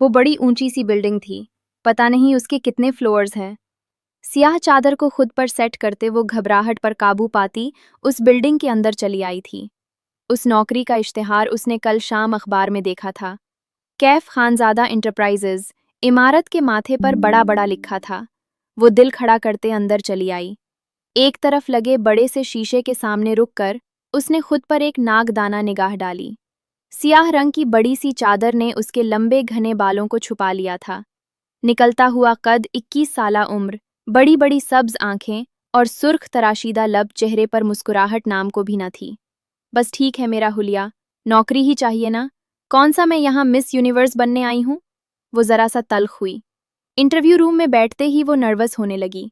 वो बड़ी ऊंची सी बिल्डिंग थी। पता नहीं उसके कितने फ्लोर्स हैं। सियाह चादर को खुद पर सेट करते वो घबराहट पर काबू पाती उस बिल्डिंग के अंदर चली आई थी। उस नौकरी का इश्तिहार उसने कल शाम अखबार में देखा था। कैफ खानजादा इंटरप्राइजेज, इमारत के माथे पर बड़ा बड़ा लिखा था। वो दिल खड़ा करते अंदर चली आई। एक तरफ लगे बड़े से शीशे के सामने रुककर उसने खुद पर एक नागदाना निगाह डाली। सियाह रंग की बड़ी सी चादर ने उसके लंबे घने बालों को छुपा लिया था। निकलता हुआ कद, 21 साला उम्र, बड़ी बड़ी सब्ज आंखें और सुर्ख तराशीदा लब, चेहरे पर मुस्कुराहट नाम को भी न थी। बस ठीक है मेरा हुलिया, नौकरी ही चाहिए ना। कौन सा मैं यहाँ मिस यूनिवर्स बनने आई हूँ? वो जरा सा तल्ख हुई। इंटरव्यू रूम में बैठते ही वो नर्वस होने लगी।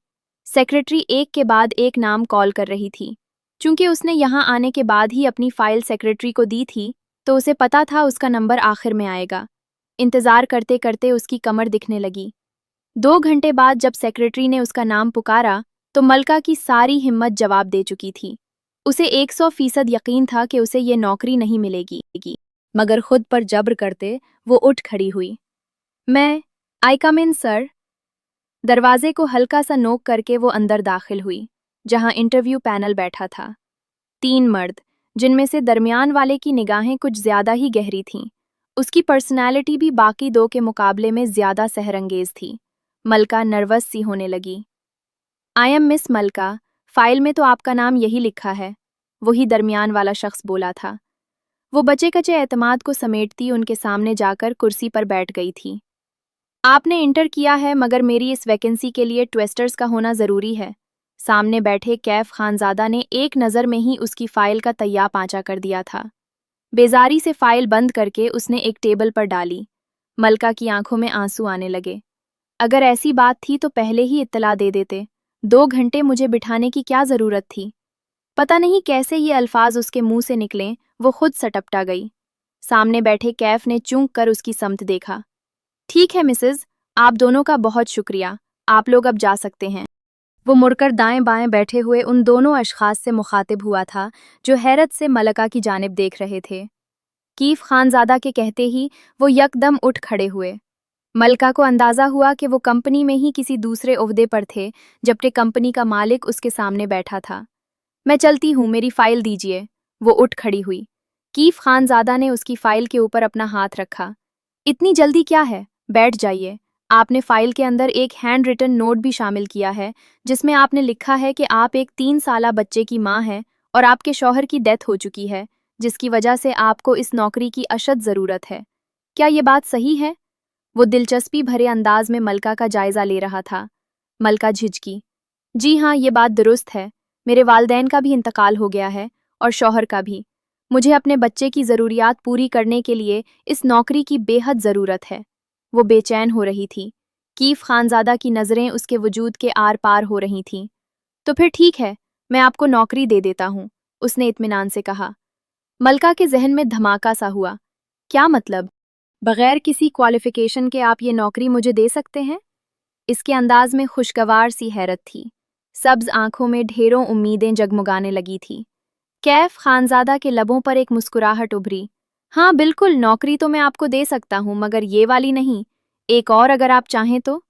सेक्रेटरी एक के बाद एक नाम कॉल कर रही थी। चूंकि उसने यहाँ आने के बाद ही अपनी फाइल सेक्रेटरी को दी थी, तो उसे पता था उसका नंबर आखिर में आएगा। इंतजार करते करते उसकी कमर दिखने लगी। 2 घंटे बाद जब सेक्रेटरी ने उसका नाम पुकारा, तो मलका की सारी हिम्मत जवाब दे चुकी थी। उसे 100% यकीन था कि उसे ये नौकरी नहीं मिलेगी, मगर खुद पर जब्र करते वो उठ खड़ी हुई। आई कम इन सर। दरवाजे को हल्का सा नोक करके वो अंदर दाखिल हुई, जहां इंटरव्यू पैनल बैठा था। 3 मर्द, जिनमें से दरमियान वाले की निगाहें कुछ ज्यादा ही गहरी थीं। उसकी पर्सनैलिटी भी बाकी 2 के मुकाबले में ज्यादा सहरंगेज थी। मलका नर्वस सी होने लगी। आई एम मिस मलका, फाइल में तो आपका नाम यही लिखा है, वही दरमियान वाला शख्स बोला था। वो बचे कचे एतमाद को समेटती उनके सामने जाकर कुर्सी पर बैठ गई थी। आपने इंटर किया है, मगर मेरी इस वैकेंसी के लिए ट्विस्टर्स का होना ज़रूरी है। सामने बैठे कैफ खानजादा ने एक नज़र में ही उसकी फ़ाइल का तैया पाँचा कर दिया था। बेजारी से फ़ाइल बंद करके उसने एक टेबल पर डाली। मलका की आंखों में आंसू आने लगे। अगर ऐसी बात थी तो पहले ही इत्तला दे देते। 2 घंटे मुझे बिठाने की क्या ज़रूरत थी? पता नहीं कैसे ये अल्फाज उसके मुंह से निकलें, वो खुद सटपटा गई। सामने बैठे कैफ ने चूंक कर उसकी समत देखा। ठीक है मिसेज, आप दोनों का बहुत शुक्रिया, आप लोग अब जा सकते हैं। वो मुड़कर दाएं बाएं बैठे हुए उन दोनों अशखास से मुखातिब हुआ था, जो हैरत से मलका की जानिब देख रहे थे। कीफ खानजादा के कहते ही वो यकदम उठ खड़े हुए। मलका को अंदाजा हुआ कि वो कंपनी में ही किसी दूसरे ओहदे पर थे, जबकि कंपनी का मालिक उसके सामने बैठा था। मैं चलती हूँ, मेरी फाइल दीजिए। वो उठ खड़ी हुई। कीफ खानजादा ने उसकी फाइल के ऊपर अपना हाथ रखा। इतनी जल्दी क्या है, बैठ जाइए। आपने फाइल के अंदर एक हैंड रिटन नोट भी शामिल किया है, जिसमें आपने लिखा है कि आप एक 3 साला बच्चे की मां हैं और आपके शौहर की डेथ हो चुकी है, जिसकी वजह से आपको इस नौकरी की अशद ज़रूरत है। क्या ये बात सही है? वो दिलचस्पी भरे अंदाज में मलका का जायजा ले रहा था। मलका झिझकी। जी हाँ, ये बात दुरुस्त है। मेरे वालदैन का भी इंतकाल हो गया है और शौहर का भी। मुझे अपने बच्चे की ज़रूरियात पूरी करने के लिए इस नौकरी की बेहद ज़रूरत है। वो बेचैन हो रही थी। कीफ खानजादा की नज़रें उसके वजूद के आर पार हो रही थीं। तो फिर ठीक है, मैं आपको नौकरी दे देता हूँ, उसने इत्मीनान से कहा। मलका के जहन में धमाका सा हुआ। क्या मतलब? बगैर किसी क्वालिफिकेशन के आप ये नौकरी मुझे दे सकते हैं? इसके अंदाज में खुशगवार सी हैरत थी। सब्ज आंखों में ढेरों उम्मीदें जगमगाने लगी थी। कैफ खानजादा के लबों पर एक मुस्कुराहट उभरी। हाँ बिल्कुल, नौकरी तो मैं आपको दे सकता हूँ, मगर ये वाली नहीं, एक और अगर आप चाहें तो।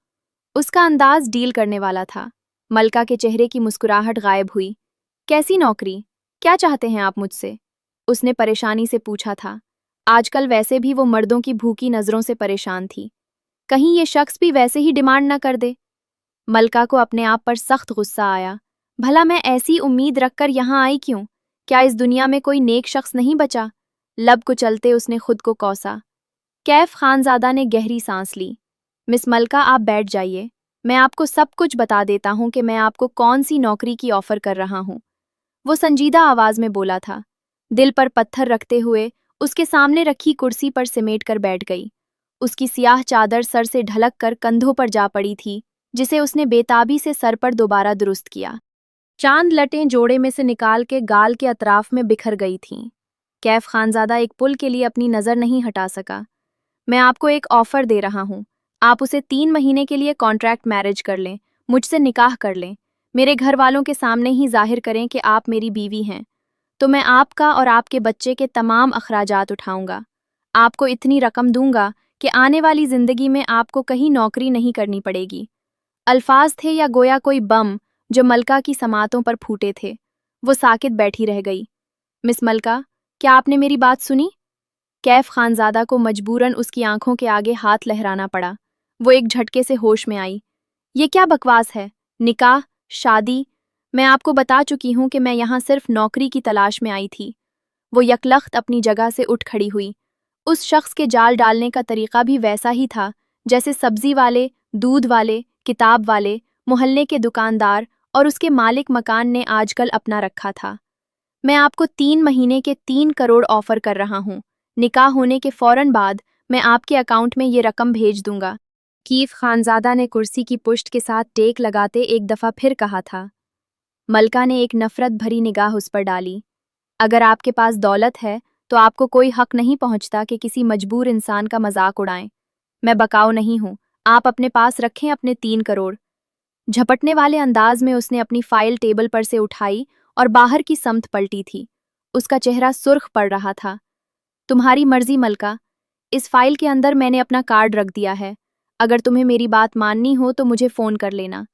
उसका अंदाज डील करने वाला था। मलका के चेहरे की मुस्कुराहट गायब हुई। कैसी नौकरी? क्या चाहते हैं आप मुझसे? उसने परेशानी से पूछा था। आजकल वैसे भी वो मर्दों की भूखी नज़रों से परेशान थी। कहीं ये शख्स भी वैसे ही डिमांड न कर दे। मलका को अपने आप पर सख्त गुस्सा आया। भला मैं ऐसी उम्मीद रखकर यहाँ आई क्यों? क्या इस दुनिया में कोई नेक शख्स नहीं बचा? लब कुचलते उसने खुद को कौसा। कैफ खानजादा ने गहरी सांस ली। मिस मलका, आप बैठ जाइए। मैं आपको सब कुछ बता देता हूँ कि मैं आपको कौन सी नौकरी की ऑफर कर रहा हूँ। वो संजीदा आवाज में बोला था। दिल पर पत्थर रखते हुए उसके सामने रखी कुर्सी पर सिमेट कर बैठ गई। उसकी सियाह चादर सर से ढलक कर कंधों पर जा पड़ी थी, जिसे उसने बेताबी से सर पर दोबारा दुरुस्त किया। चांद लटें जोड़े में से निकाल के गाल के अतराफ में बिखर गई थीं। कैफ खानजादा एक पुल के लिए अपनी नज़र नहीं हटा सका। मैं आपको एक ऑफर दे रहा हूँ। आप उसे 3 महीने के लिए कॉन्ट्रैक्ट मैरिज कर लें, मुझसे निकाह कर लें, मेरे घर वालों के सामने ही जाहिर करें कि आप मेरी बीवी हैं, तो मैं आपका और आपके बच्चे के तमाम अखराजात उठाऊंगा। आपको इतनी रकम दूंगा कि आने वाली जिंदगी में आपको कहीं नौकरी नहीं करनी पड़ेगी। अल्फाज थे या गोया कोई बम जो मलका की समातों पर फूटे थे। वो साकित बैठी रह गई। मिस मलका, क्या आपने मेरी बात सुनी? कैफ खानजादा को मजबूरन उसकी आंखों के आगे हाथ लहराना पड़ा। वो एक झटके से होश में आई। ये क्या बकवास है? निकाह, शादी? मैं आपको बता चुकी हूं कि मैं यहाँ सिर्फ नौकरी की तलाश में आई थी। वो यकलख्त अपनी जगह से उठ खड़ी हुई। उस शख्स के जाल डालने का तरीका भी वैसा ही था जैसे सब्जी वाले, दूध वाले, किताब वाले, मोहल्ले के दुकानदार और उसके मालिक मकान ने आजकल अपना रखा था। मैं आपको 3 महीने के 3 करोड़ ऑफर कर रहा हूँ। निकाह होने के फौरन बाद मैं आपके अकाउंट में ये रकम भेज दूंगा। कीफ खानजादा ने कुर्सी की पुश्त के साथ टेक लगाते एक दफा फिर कहा था। मलका ने एक नफरत भरी निगाह उस पर डाली। अगर आपके पास दौलत है तो आपको कोई हक नहीं पहुंचता कि किसी मजबूर इंसान का मजाक उड़ाएं। मैं बकाऊ नहीं हूं, आप अपने पास रखें अपने 3 करोड़। झपटने वाले अंदाज में उसने अपनी फाइल टेबल पर से उठाई और बाहर की समत पलटी थी। उसका चेहरा सुर्ख पड़ रहा था। तुम्हारी मर्जी मलका, इस फाइल के अंदर मैंने अपना कार्ड रख दिया है। अगर तुम्हें मेरी बात माननी हो तो मुझे फोन कर लेना।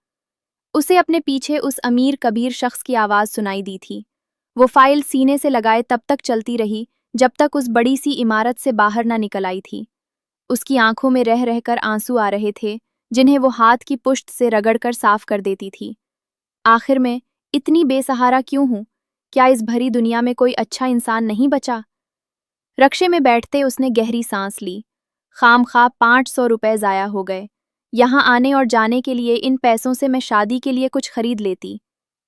उसे अपने पीछे उस अमीर कबीर शख्स की आवाज सुनाई दी थी। वो फाइल सीने से लगाए तब तक चलती रही जब तक उस बड़ी सी इमारत से बाहर न निकल आई थी। उसकी आंखों में रह रहकर आंसू आ रहे थे जिन्हें वो हाथ की पुश्त से रगड़कर साफ कर देती थी। आखिर में इतनी बेसहारा क्यों हूं? क्या इस भरी दुनिया में कोई अच्छा इंसान नहीं बचा? रक्शे में बैठते उसने गहरी सांस ली। खामखा 500 रुपए ज़ाया हो गए। यहाँ आने और जाने के लिए इन पैसों से मैं शादी के लिए कुछ खरीद लेती।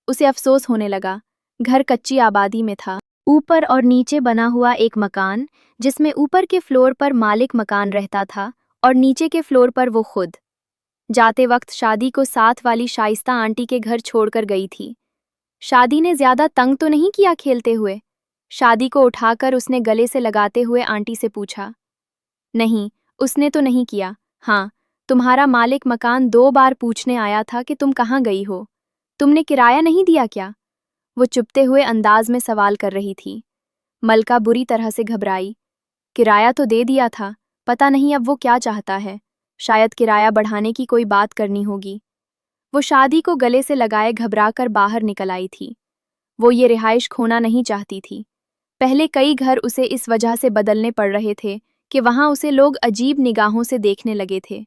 उसे अफसोस होने लगा। घर कच्ची आबादी में था, ऊपर और नीचे बना हुआ एक मकान, जिसमें ऊपर के फ्लोर पर मालिक मकान रहता था और नीचे के फ्लोर पर वो खुद। जाते वक्त शादी को साथ वाली शाइस्ता आंटी के घर छोड़कर गई थी। शादी ने ज्यादा तंग तो नहीं किया खेलते हुए? शादी को उठाकर उसने गले से लगाते हुए आंटी से पूछा। नहीं, उसने तो नहीं किया। हाँ, तुम्हारा मालिक मकान 2 बार पूछने आया था कि तुम कहाँ गई हो। तुमने किराया नहीं दिया क्या? वो चुपते हुए अंदाज में सवाल कर रही थी। मलका बुरी तरह से घबराई। किराया तो दे दिया था, पता नहीं अब वो क्या चाहता है। शायद किराया बढ़ाने की कोई बात करनी होगी। वो शादी को गले से लगाए घबराकर बाहर निकल आई थी। वो ये रिहाइश खोना नहीं चाहती थी। पहले कई घर उसे इस वजह से बदलने पड़ रहे थे कि वहां उसे लोग अजीब निगाहों से देखने लगे थे।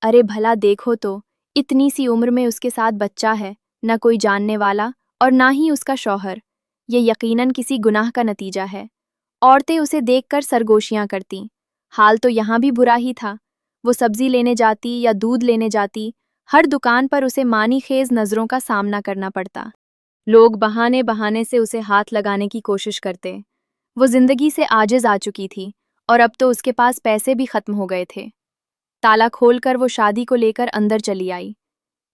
अरे भला देखो तो, इतनी सी उम्र में उसके साथ बच्चा है, न कोई जानने वाला और ना ही उसका शौहर। ये यकीनन किसी गुनाह का नतीजा है। औरतें उसे देखकर सरगोशियां करतीं। हाल तो यहाँ भी बुरा ही था। वो सब्जी लेने जाती या दूध लेने जाती, हर दुकान पर उसे मानी खेज नजरों का सामना करना पड़ता। लोग बहाने बहाने से उसे हाथ लगाने की कोशिश करते। वो जिंदगी से आजिज आ चुकी थी और अब तो उसके पास पैसे भी खत्म हो गए थे। ताला खोलकर वो शादी को लेकर अंदर चली आई।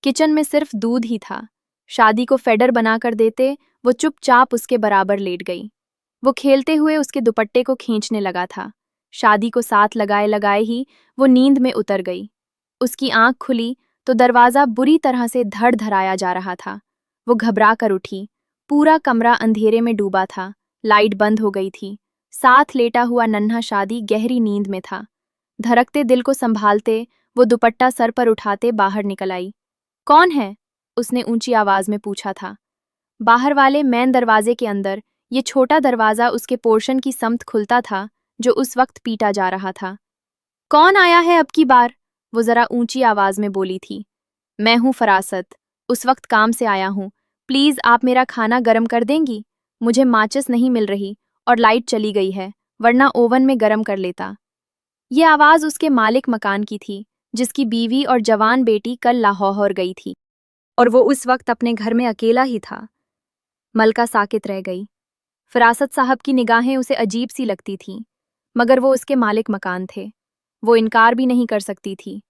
किचन में सिर्फ दूध ही था। शादी को फेडर बनाकर देते वो चुपचाप उसके बराबर लेट गई। वो खेलते हुए उसके दुपट्टे को खींचने लगा था। शादी को साथ लगाए लगाए ही वो नींद में उतर गई। उसकी आंख खुली तो दरवाज़ा बुरी तरह से धड़ धड़ाया जा रहा था। वो घबरा कर उठी। पूरा कमरा अंधेरे में डूबा था। लाइट बंद हो गई थी। साथ लेटा हुआ नन्हा शादी गहरी नींद में था। धड़कते दिल को संभालते वो दुपट्टा सर पर उठाते बाहर निकल आई। कौन है? उसने ऊंची आवाज में पूछा था। बाहर वाले मेन दरवाजे के अंदर ये छोटा दरवाजा उसके पोर्शन की समत खुलता था जो उस वक्त पीटा जा रहा था। कौन आया है अब की बार? वो जरा ऊंची आवाज में बोली थी। मैं हूं फरासत, उस वक्त काम से आया हूं। प्लीज आप मेरा खाना गर्म कर देंगी? मुझे माचिस नहीं मिल रही और लाइट चली गई है, वरना ओवन में गर्म कर लेता। ये आवाज उसके मालिक मकान की थी, जिसकी बीवी और जवान बेटी कल लाहौर गई थी और वो उस वक्त अपने घर में अकेला ही था। मलका साकित रह गई। फरासत साहब की निगाहें उसे अजीब सी लगती थीं, मगर वो उसके मालिक मकान थे। वो इनकार भी नहीं कर सकती थी।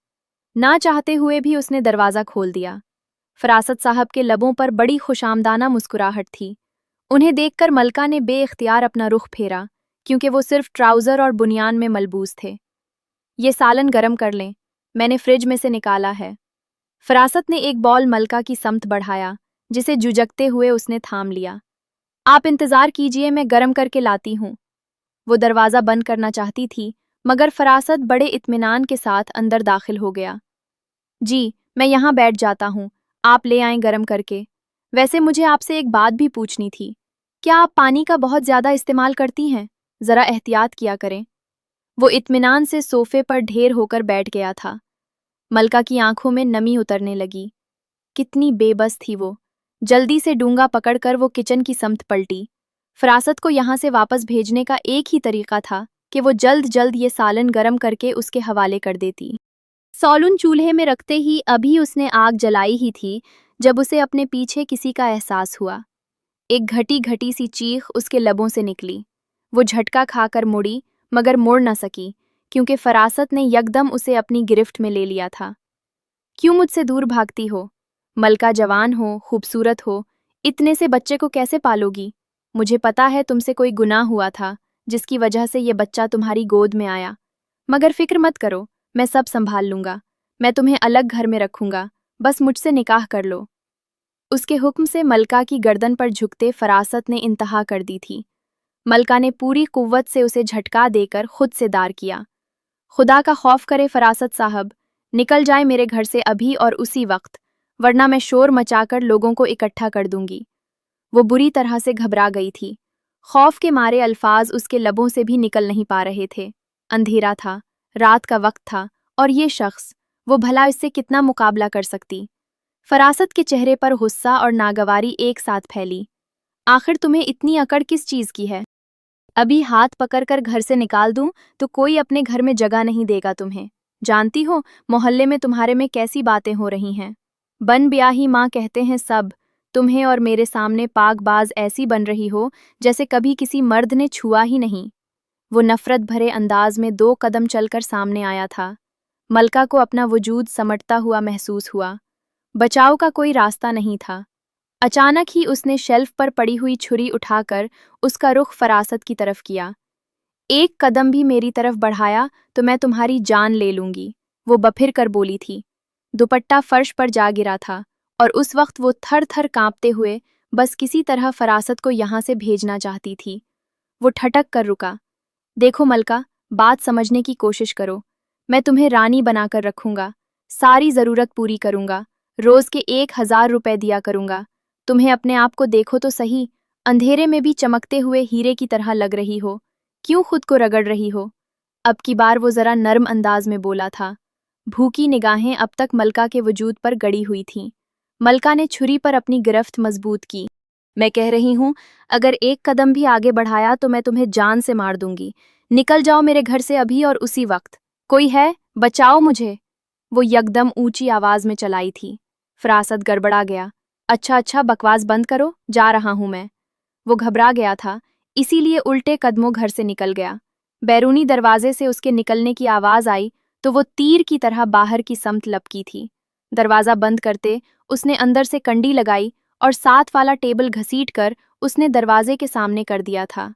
ना चाहते हुए भी उसने दरवाज़ा खोल दिया। फरासत साहब के लबों पर बड़ी खुशामदाना मुस्कुराहट थी। उन्हें देखकर मलका ने बेइख्तियार अपना रुख फेरा, क्योंकि वो सिर्फ ट्राउज़र और बुनियान में मलबूस थे। ये सालन गरम कर लें, मैंने फ्रिज में से निकाला है। फरासत ने एक बॉल मलका की समत बढ़ाया, जिसे जुझकते हुए उसने थाम लिया। आप इंतज़ार कीजिए, मैं गरम करके लाती हूँ। वो दरवाज़ा बंद करना चाहती थी, मगर फरासत बड़े इत्मीनान के साथ अंदर दाखिल हो गया। जी, मैं यहाँ बैठ जाता हूँ, आप ले आएं गरम करके। वैसे मुझे आपसे एक बात भी पूछनी थी, क्या आप पानी का बहुत ज़्यादा इस्तेमाल करती हैं? ज़रा एहतियात किया करें। वो इत्मीनान से सोफे पर ढेर होकर बैठ गया था। मलका की आंखों में नमी उतरने लगी। कितनी बेबस थी वो। जल्दी से डूंगा पकड़कर वो किचन की समत पलटी। फरासत को यहाँ से वापस भेजने का एक ही तरीका था कि वो जल्द जल्द ये सालन गरम करके उसके हवाले कर देती। सालन चूल्हे में रखते ही अभी उसने आग जलाई ही थी जब उसे अपने पीछे किसी का एहसास हुआ। एक घटी घटी सी चीख उसके लबों से निकली। वो झटका खाकर मुड़ी, मगर मुड़ न सकी क्योंकि फरासत ने यकदम उसे अपनी गिरफ्त में ले लिया था। क्यों मुझसे दूर भागती हो? मलका जवान हो, खूबसूरत हो, इतने से बच्चे को कैसे पालोगी? मुझे पता है तुमसे कोई गुनाह हुआ था जिसकी वजह से ये बच्चा तुम्हारी गोद में आया, मगर फिक्र मत करो, मैं सब संभाल लूंगा। मैं तुम्हें अलग घर में रखूंगा, बस मुझसे निकाह कर लो। उसके हुक्म से मलका की गर्दन पर झुकते फरासत ने इंतहा कर दी थी। मलका ने पूरी कुव्वत से उसे झटका देकर खुद से दार किया। खुदा का खौफ करे फरासत साहब, निकल जाए मेरे घर से अभी और उसी वक्त, वरना मैं शोर मचाकर लोगों को इकट्ठा कर दूंगी। वो बुरी तरह से घबरा गई थी। खौफ के मारे अल्फाज उसके लबों से भी निकल नहीं पा रहे थे। अंधेरा था, रात का वक्त था, और ये शख्स, वो भला इससे कितना मुकाबला कर सकती? फरासत के चेहरे पर गुस्सा और नागवारी एक साथ फैली। आखिर तुम्हें इतनी अकड़ किस चीज की है? अभी हाथ पकड़कर घर से निकाल दूं तो कोई अपने घर में जगह नहीं देगा तुम्हें। जानती हो मोहल्ले में तुम्हारे में कैसी बातें हो रही हैं। बन ब्याही माँ कहते हैं सब, तुम्हें और मेरे सामने पाकबाज ऐसी बन रही हो जैसे कभी किसी मर्द ने छुआ ही नहीं। वो नफरत भरे अंदाज में 2 कदम चलकर सामने आया था। मलका को अपना वजूद समटता हुआ महसूस हुआ। बचाव का कोई रास्ता नहीं था। अचानक ही उसने शेल्फ पर पड़ी हुई छुरी उठाकर उसका रुख फरासत की तरफ किया। एक कदम भी मेरी तरफ बढ़ाया तो मैं तुम्हारी जान ले लूंगी, वो बफिर कर बोली थी। दुपट्टा फर्श पर जा गिरा था और उस वक्त वो थर थर कांपते हुए बस किसी तरह फरासत को यहाँ से भेजना चाहती थी। वो ठटक कर रुका। देखो मलका, बात समझने की कोशिश करो। मैं तुम्हें रानी बनाकर रखूंगा, सारी ज़रूरत पूरी करूंगा, रोज़ के 1000 रुपए दिया करूंगा। तुम्हें अपने आप को देखो तो सही, अंधेरे में भी चमकते हुए हीरे की तरह लग रही हो। क्यों खुद को रगड़ रही हो? अब की बार वो ज़रा नर्म अंदाज में बोला था। भूखी निगाहें अब तक मलका के वजूद पर गड़ी हुई थीं। मलका ने छुरी पर अपनी गिरफ्त मजबूत की। मैं कह रही हूँ, अगर एक कदम भी आगे बढ़ाया तो मैं तुम्हें जान से मार दूंगी। निकल जाओ मेरे घर से अभी और उसी वक्त। कोई है? बचाओ मुझे। वो यकदम ऊंची आवाज में चलाई थी। फरासत गड़बड़ा गया। अच्छा अच्छा, बकवास बंद करो, जा रहा हूं मैं। वो घबरा गया था, इसीलिए उल्टे कदमों घर से निकल गया। बैरूनी दरवाजे से उसके निकलने की आवाज आई तो वो तीर की तरह बाहर की समत लपकी थी। दरवाजा बंद करते उसने अंदर से कंडी लगाई और साथ वाला टेबल घसीट कर उसने दरवाजे के सामने कर दिया था।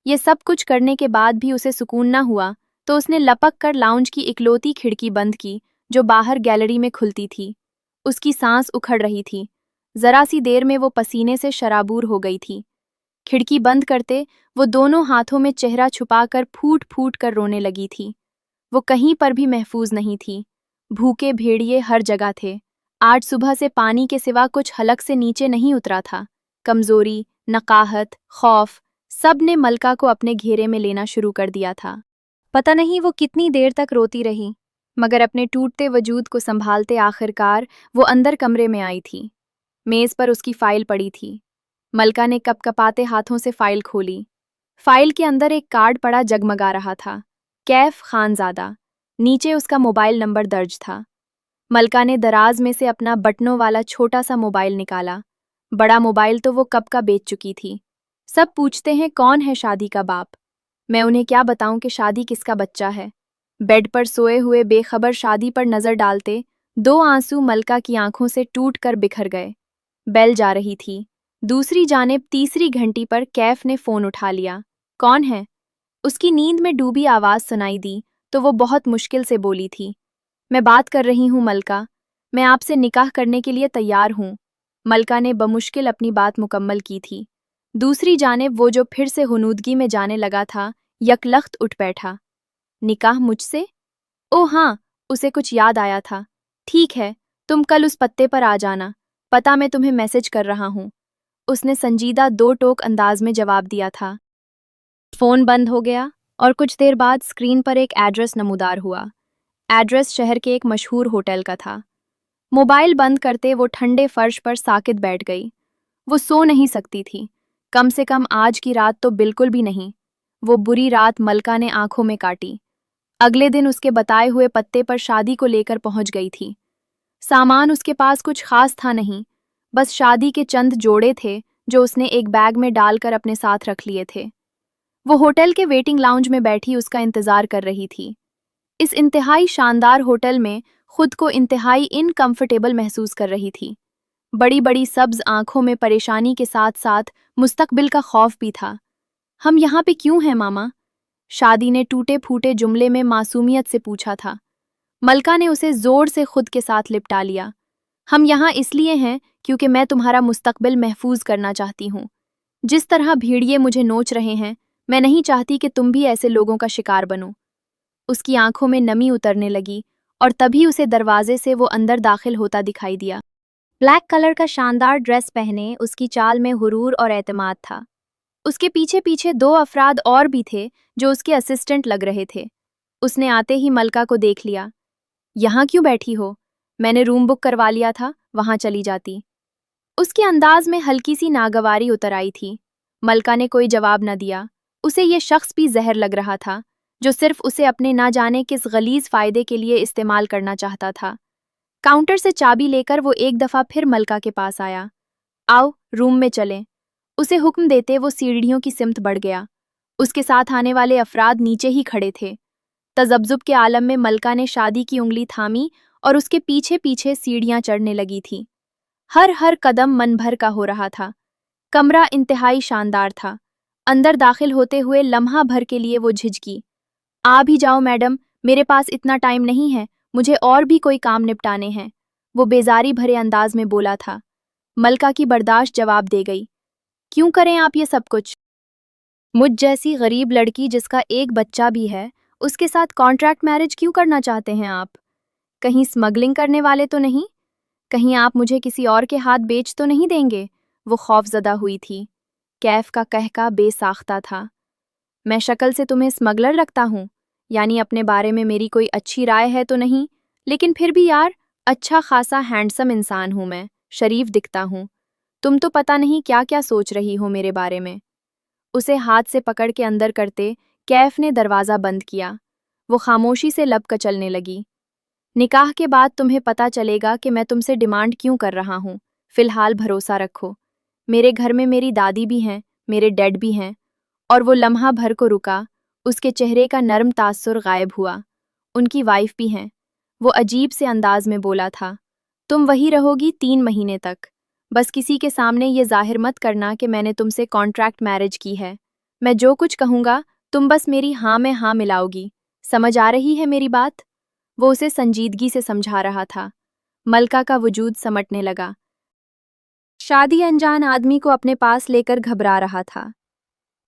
ये सब कुछ करने के बाद भी उसे सुकून न हुआ तो उसने लपक कर लाउंज की इकलौती खिड़की बंद की जो बाहर गैलरी में खुलती थी। उसकी सांस उखड़ रही थी। जरा सी देर में वो पसीने से शराबूर हो गई थी। खिड़की बंद करते वो दोनों हाथों में चेहरा छुपाकर फूट फूट कर रोने लगी थी। वो कहीं पर भी महफूज नहीं थी। भूखे भेड़िए हर जगह थे। आज सुबह से पानी के सिवा कुछ हलक से नीचे नहीं उतरा था। कमजोरी, नकाहत, खौफ, सब ने मलका को अपने घेरे में लेना शुरू कर दिया था। पता नहीं वो कितनी देर तक रोती रही, मगर अपने टूटते वजूद को संभालते आखिरकार वो अंदर कमरे में आई थी। मेज पर उसकी फाइल पड़ी थी। मलका ने कपकपाते हाथों से फाइल खोली। फाइल के अंदर एक कार्ड पड़ा जगमगा रहा था। कैफ खानजादा। नीचे उसका मोबाइल नंबर दर्ज था। मलका ने दराज में से अपना बटनों वाला छोटा सा मोबाइल निकाला। बड़ा मोबाइल तो वो कब का बेच चुकी थी। सब पूछते हैं कौन है शादी का बाप। मैं उन्हें क्या बताऊं कि शादी किसका बच्चा है। बेड पर सोए हुए बेखबर शादी पर नजर डालते 2 आंसू मलका की आंखों से टूट कर बिखर गए। बेल जा रही थी। दूसरी जानिब तीसरी घंटी पर कैफ ने फोन उठा लिया। कौन है? उसकी नींद में डूबी आवाज सुनाई दी तो वो बहुत मुश्किल से बोली थी। मैं बात कर रही हूँ मलका, मैं आपसे निकाह करने के लिए तैयार हूँ। मलका ने बमुश्किल अपनी बात मुकम्मल की थी। दूसरी जानिब वो जो फिर से हुनूदगी में जाने लगा था, यकलख्त उठ बैठा। निकाह मुझसे? ओह हाँ, उसे कुछ याद आया था। ठीक है, तुम कल उस पत्ते पर आ जाना, पता मैं तुम्हें मैसेज कर रहा हूँ। उसने संजीदा दो टोक अंदाज में जवाब दिया था। फोन बंद हो गया और कुछ देर बाद स्क्रीन पर एक एड्रेस नमूदार हुआ। एड्रेस शहर के एक मशहूर होटल का था। मोबाइल बंद करते वो ठंडे फर्श पर साकित बैठ गई। वो सो नहीं सकती थी, कम से कम आज की रात तो बिल्कुल भी नहीं। वो बुरी रात मलका ने आंखों में काटी। अगले दिन उसके बताए हुए पत्ते पर शादी को लेकर पहुंच गई थी। सामान उसके पास कुछ खास था नहीं, बस शादी के चंद जोड़े थे जो उसने एक बैग में डालकर अपने साथ रख लिए थे। वो होटल के वेटिंग लाउंज में बैठी उसका इंतजार कर रही थी। इस इंतहाई शानदार होटल में खुद को इंतहाई इनकम्फर्टेबल महसूस कर रही थी। बड़ी बड़ी सब्ज आंखों में परेशानी के साथ साथ मुस्तकबिल का खौफ भी था। हम यहाँ पे क्यों हैं मामा? शादी ने टूटे फूटे जुमले में मासूमियत से पूछा था। मलका ने उसे जोर से खुद के साथ लिपटा लिया। हम यहाँ इसलिए हैं क्योंकि मैं तुम्हारा मुस्तकबिल महफूज करना चाहती हूँ। जिस तरह भीड़िए मुझे नोच रहे हैं, मैं नहीं चाहती कि तुम भी ऐसे लोगों का शिकार बनो। उसकी आंखों में नमी उतरने लगी और तभी उसे दरवाजे से वो अंदर दाखिल होता दिखाई दिया। ब्लैक कलर का शानदार ड्रेस पहने उसकी चाल में हुरूर और एतमाद था। उसके पीछे पीछे दो अफराद और भी थे जो उसके असिस्टेंट लग रहे थे। उसने आते ही मलका को देख लिया। यहाँ क्यों बैठी हो? मैंने रूम बुक करवा लिया था, वहां चली जाती। उसके अंदाज में हल्की सी नागवारी उतर आई थी। मलका ने कोई जवाब न दिया। उसे ये शख्स भी जहर लग रहा था, जो सिर्फ उसे अपने ना जाने किस गलीज फायदे के लिए इस्तेमाल करना चाहता था। काउंटर से चाबी लेकर वो एक दफा फिर मलका के पास आया। आओ, रूम में चलें। उसे हुक्म देते वो सीढ़ियों की सिमत बढ़ गया। उसके साथ आने वाले अफराद नीचे ही खड़े थे। तजब्जुब के आलम में मलका ने शादी की उंगली थामी और उसके पीछे पीछे सीढ़ियां चढ़ने लगी थी। हर हर कदम मन भर का हो रहा था। कमरा इंतहाई शानदार था। अंदर दाखिल होते हुए लम्हा भर के लिए वो झिझकी। आ भी जाओ मैडम, मेरे पास इतना टाइम नहीं है, मुझे और भी कोई काम निपटाने हैं। वो बेजारी भरे अंदाज में बोला था। मलका की बर्दाश्त जवाब दे गई। क्यों करें आप ये सब कुछ? मुझ जैसी गरीब लड़की जिसका एक बच्चा भी है, उसके साथ कॉन्ट्रैक्ट मैरिज क्यों करना चाहते हैं आप? कहीं स्मगलिंग करने वाले तो नहीं? कहीं आप मुझे किसी और के हाथ बेच तो नहीं देंगे? वो खौफजदा हुई थी। कैफ का कहका बेसाख्ता था। मैं शक्ल से तुम्हें स्मगलर लगता हूँ? यानी अपने बारे में मेरी कोई अच्छी राय है तो नहीं? लेकिन फिर भी यार, अच्छा खासा हैंडसम इंसान हूँ मैं, शरीफ दिखता हूँ। तुम तो पता नहीं क्या क्या सोच रही हो मेरे बारे में। उसे हाथ से पकड़ के अंदर करते कैफ ने दरवाज़ा बंद किया। वो खामोशी से लब कचलने लगी। निकाह के बाद तुम्हें पता चलेगा कि मैं तुमसे डिमांड क्यों कर रहा हूँ। फिलहाल भरोसा रखो। मेरे घर में मेरी दादी भी हैं, मेरे डैड भी हैं। और वो लम्हा भर को रुका। उसके चेहरे का नर्म तासुर गायब हुआ। उनकी वाइफ भी हैं। वो अजीब से अंदाज में बोला था। तुम वही रहोगी 3 महीने तक। बस किसी के सामने ये जाहिर मत करना कि मैंने तुमसे कॉन्ट्रैक्ट मैरिज की है। मैं जो कुछ कहूँगा तुम बस मेरी हाँ में हाँ मिलाओगी। समझ आ रही है मेरी बात? वो उसे संजीदगी से समझा रहा था। मलका का वजूद समटने लगा। शादी अनजान आदमी को अपने पास लेकर घबरा रहा था।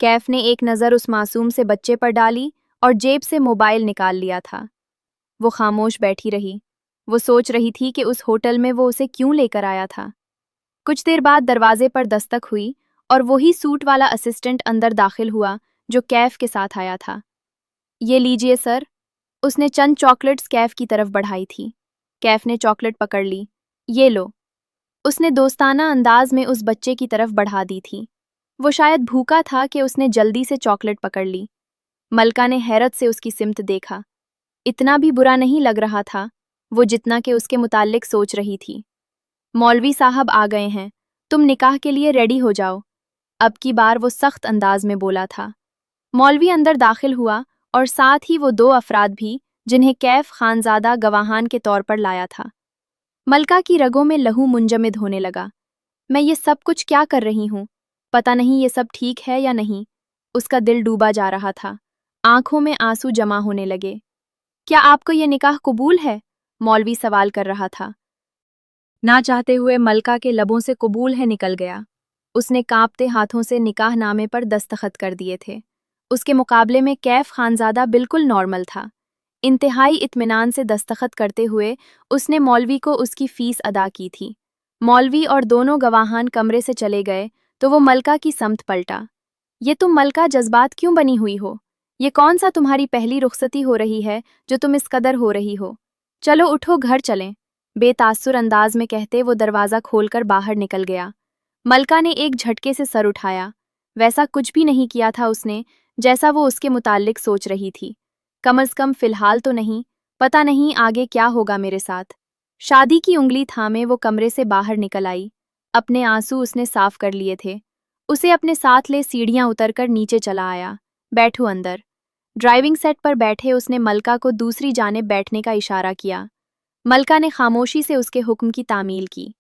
कैफ ने एक नज़र उस मासूम से बच्चे पर डाली और जेब से मोबाइल निकाल लिया था। वो खामोश बैठी रही। वो सोच रही थी कि उस होटल में वो उसे क्यों लेकर आया था। कुछ देर बाद दरवाजे पर दस्तक हुई और वही सूट वाला असिस्टेंट अंदर दाखिल हुआ जो कैफ के साथ आया था। ये लीजिए सर। उसने चंद चॉकलेट्स कैफ की तरफ बढ़ाई थी। कैफ ने चॉकलेट पकड़ ली। ये लो। उसने दोस्ताना अंदाज में उस बच्चे की तरफ बढ़ा दी थी। वो शायद भूखा था कि उसने जल्दी से चॉकलेट पकड़ ली। मलका ने हैरत से उसकी सिमत देखा। इतना भी बुरा नहीं लग रहा था वो जितना कि उसके मुताल्लिक सोच रही थी। मौलवी साहब आ गए हैं, तुम निकाह के लिए रेडी हो जाओ। अब की बार वो सख्त अंदाज में बोला था। मौलवी अंदर दाखिल हुआ और साथ ही वो दो अफराद भी जिन्हें कैफ खानजादा गवाहान के तौर पर लाया था। मलका की रगों में लहू मुंजमद होने लगा। मैं ये सब कुछ क्या कर रही हूँ? पता नहीं ये सब ठीक है या नहीं। उसका दिल डूबा जा रहा था। आंखों में आंसू जमा होने लगे। क्या आपको ये निकाह कबूल है? मौलवी सवाल कर रहा था। ना चाहते हुए मलका के लबों से कबूल है निकल गया। उसने कांपते हाथों से निकाह नामे पर दस्तखत कर दिए थे। उसके मुकाबले में कैफ खानजादा बिल्कुल नॉर्मल था। इंतहाई इत्मीनान से दस्तखत करते हुए उसने मौलवी को उसकी फीस अदा की थी। मौलवी और दोनों गवाहान कमरे से चले गए तो वो मलका की समत पलटा। ये तुम मलका जज्बात क्यों बनी हुई हो? ये कौन सा तुम्हारी पहली रुखसती हो रही है जो तुम इस कदर हो रही हो? चलो उठो, घर चलें। बेतासुर अंदाज में कहते वो दरवाज़ा खोलकर बाहर निकल गया। मलका ने एक झटके से सर उठाया। वैसा कुछ भी नहीं किया था उसने जैसा वो उसके मुताल्लिक सोच रही थी। कम अज कम फिलहाल तो नहीं, पता नहीं आगे क्या होगा मेरे साथ। शादी की उंगली थामे वो कमरे से बाहर निकल आई। अपने आंसू उसने साफ कर लिए थे। उसे अपने साथ ले सीढ़ियां उतरकर नीचे चला आया। बैठो अंदर। ड्राइविंग सेट पर बैठे उसने मलका को दूसरी जानिब बैठने का इशारा किया। मलका ने खामोशी से उसके हुक्म की तामील की।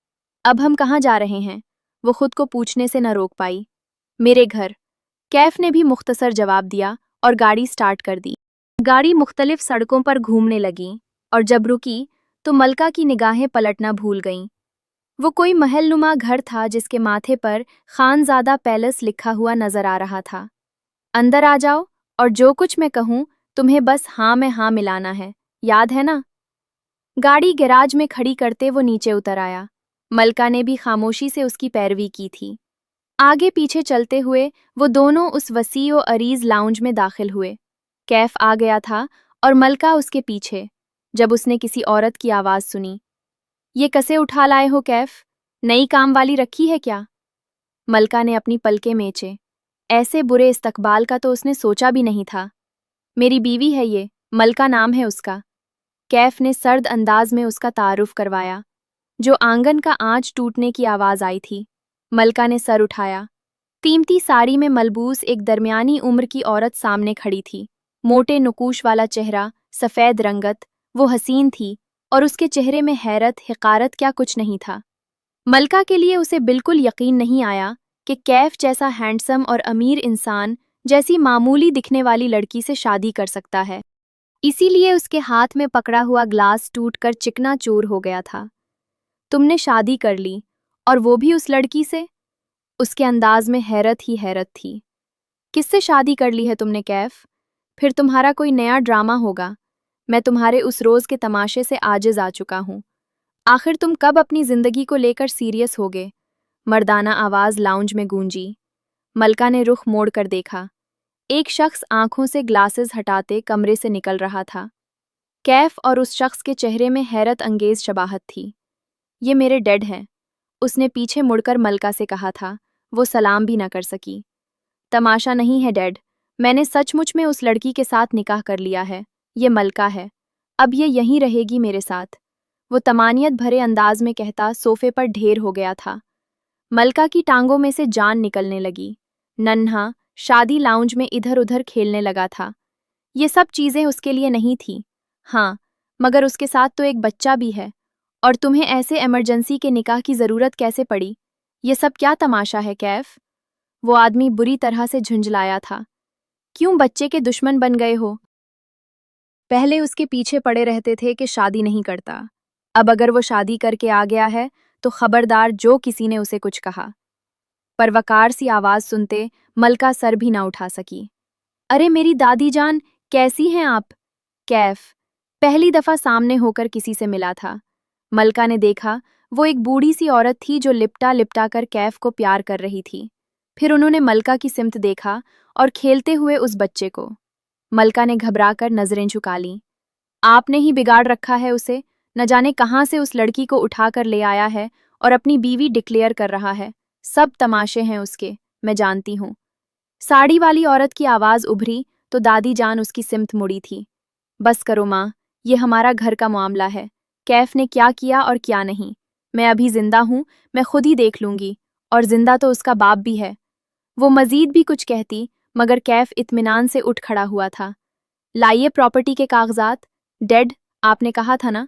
अब हम कहाँ जा रहे हैं? वो खुद को पूछने से न रोक पाई। मेरे घर, कैफ ने भी मुख्तसर जवाब दिया और गाड़ी स्टार्ट कर दी। गाड़ी मुख्तलिफ सड़कों पर घूमने लगी और जब रुकी तो मलका की निगाहें पलटना भूल गईं। वो कोई महलनुमा घर था जिसके माथे पर खानजादा पैलेस लिखा हुआ नजर आ रहा था। अंदर आ जाओ और जो कुछ मैं कहूँ तुम्हें बस हाँ में हाँ मिलाना है, याद है ना? गाड़ी गैराज में खड़ी करते वो नीचे उतर आया। मलका ने भी खामोशी से उसकी पैरवी की थी। आगे पीछे चलते हुए वो दोनों उस वसी और अरीज लाउंज में दाखिल हुए। कैफ आ गया था और मलका उसके पीछे। जब उसने किसी औरत की आवाज़ सुनी, ये कसे उठा लाए हो कैफ? नई काम वाली रखी है क्या? मलका ने अपनी पलकें मेचे। ऐसे बुरे इस्तकबाल का तो उसने सोचा भी नहीं था। मेरी बीवी है ये, मलका नाम है उसका। कैफ ने सर्द अंदाज में उसका तारुफ करवाया। जो आंगन का आंच टूटने की आवाज़ आई थी। मलका ने सर उठाया। कीमती साड़ी में मलबूस एक दरमियानी उम्र की औरत सामने खड़ी थी। मोटे नुकूश वाला चेहरा, सफ़ेद रंगत, वो हसीन थी और उसके चेहरे में हैरत हिकारत क्या कुछ नहीं था। मलका के लिए उसे बिल्कुल यकीन नहीं आया कि कैफ जैसा हैंडसम और अमीर इंसान जैसी मामूली दिखने वाली लड़की से शादी कर सकता है। इसीलिए उसके हाथ में पकड़ा हुआ ग्लास टूटकर चिकना चूर हो गया था। तुमने शादी कर ली, और वो भी उस लड़की से? उसके अंदाज में हैरत ही हैरत थी। किससे शादी कर ली है तुमने कैफ? फिर तुम्हारा कोई नया ड्रामा होगा। मैं तुम्हारे उस रोज़ के तमाशे से आजिज़ आ चुका हूँ। आखिर तुम कब अपनी जिंदगी को लेकर सीरियस होगे? मर्दाना आवाज़ लाउंज में गूंजी। मलका ने रुख मोड़ कर देखा। एक शख्स आंखों से ग्लासेस हटाते कमरे से निकल रहा था। कैफ और उस शख्स के चेहरे में हैरत अंगेज शबाहत थी। ये मेरे डैड हैं, उसने पीछे मुड़कर मलका से कहा था। वो सलाम भी न कर सकी। तमाशा नहीं है डैड, मैंने सचमुच में उस लड़की के साथ निकाह कर लिया है। ये मलका है, अब ये यहीं रहेगी मेरे साथ। वो तमानियत भरे अंदाज में कहता सोफे पर ढेर हो गया था। मलका की टांगों में से जान निकलने लगी। नन्हा शादी लाउंज में इधर उधर खेलने लगा था। ये सब चीज़ें उसके लिए नहीं थी। हाँ, मगर उसके साथ तो एक बच्चा भी है। और तुम्हें ऐसे इमरजेंसी के निकाह की ज़रूरत कैसे पड़ी? ये सब क्या तमाशा है कैफ? वो आदमी बुरी तरह से झुंझलाया था। क्यों बच्चे के दुश्मन बन गए हो? पहले उसके पीछे पड़े रहते थे कि शादी नहीं करता। अब अगर वो शादी करके आ गया है तो खबरदार जो किसी ने उसे कुछ कहा। पर वकार सी आवाज़ सुनते मलका सर भी ना उठा सकी। अरे मेरी दादी जान, कैसी हैं आप? कैफ पहली दफ़ा सामने होकर किसी से मिला था। मलका ने देखा वो एक बूढ़ी सी औरत थी जो लिपटा लिपटा कर कैफ को प्यार कर रही थी। फिर उन्होंने मलका की सिमत देखा और खेलते हुए उस बच्चे को। मलका ने घबराकर नजरें झुका लीं। आपने ही बिगाड़ रखा है उसे, न जाने कहाँ से उस लड़की को उठाकर ले आया है और अपनी बीवी डिक्लेयर कर रहा है। सब तमाशे हैं उसके, मैं जानती हूँ। साड़ी वाली औरत की आवाज़ उभरी तो दादी जान उसकी सिमत मुड़ी थी। बस करो माँ, ये हमारा घर का मामला है। कैफ ने क्या किया और क्या नहीं, मैं अभी जिंदा हूँ, मैं खुद ही देख लूंगी। और जिंदा तो उसका बाप भी है। वो मजीद भी कुछ कहती मगर कैफ इत्मीनान से उठ खड़ा हुआ था। लाइए प्रॉपर्टी के कागजात। डैड, आपने कहा था ना,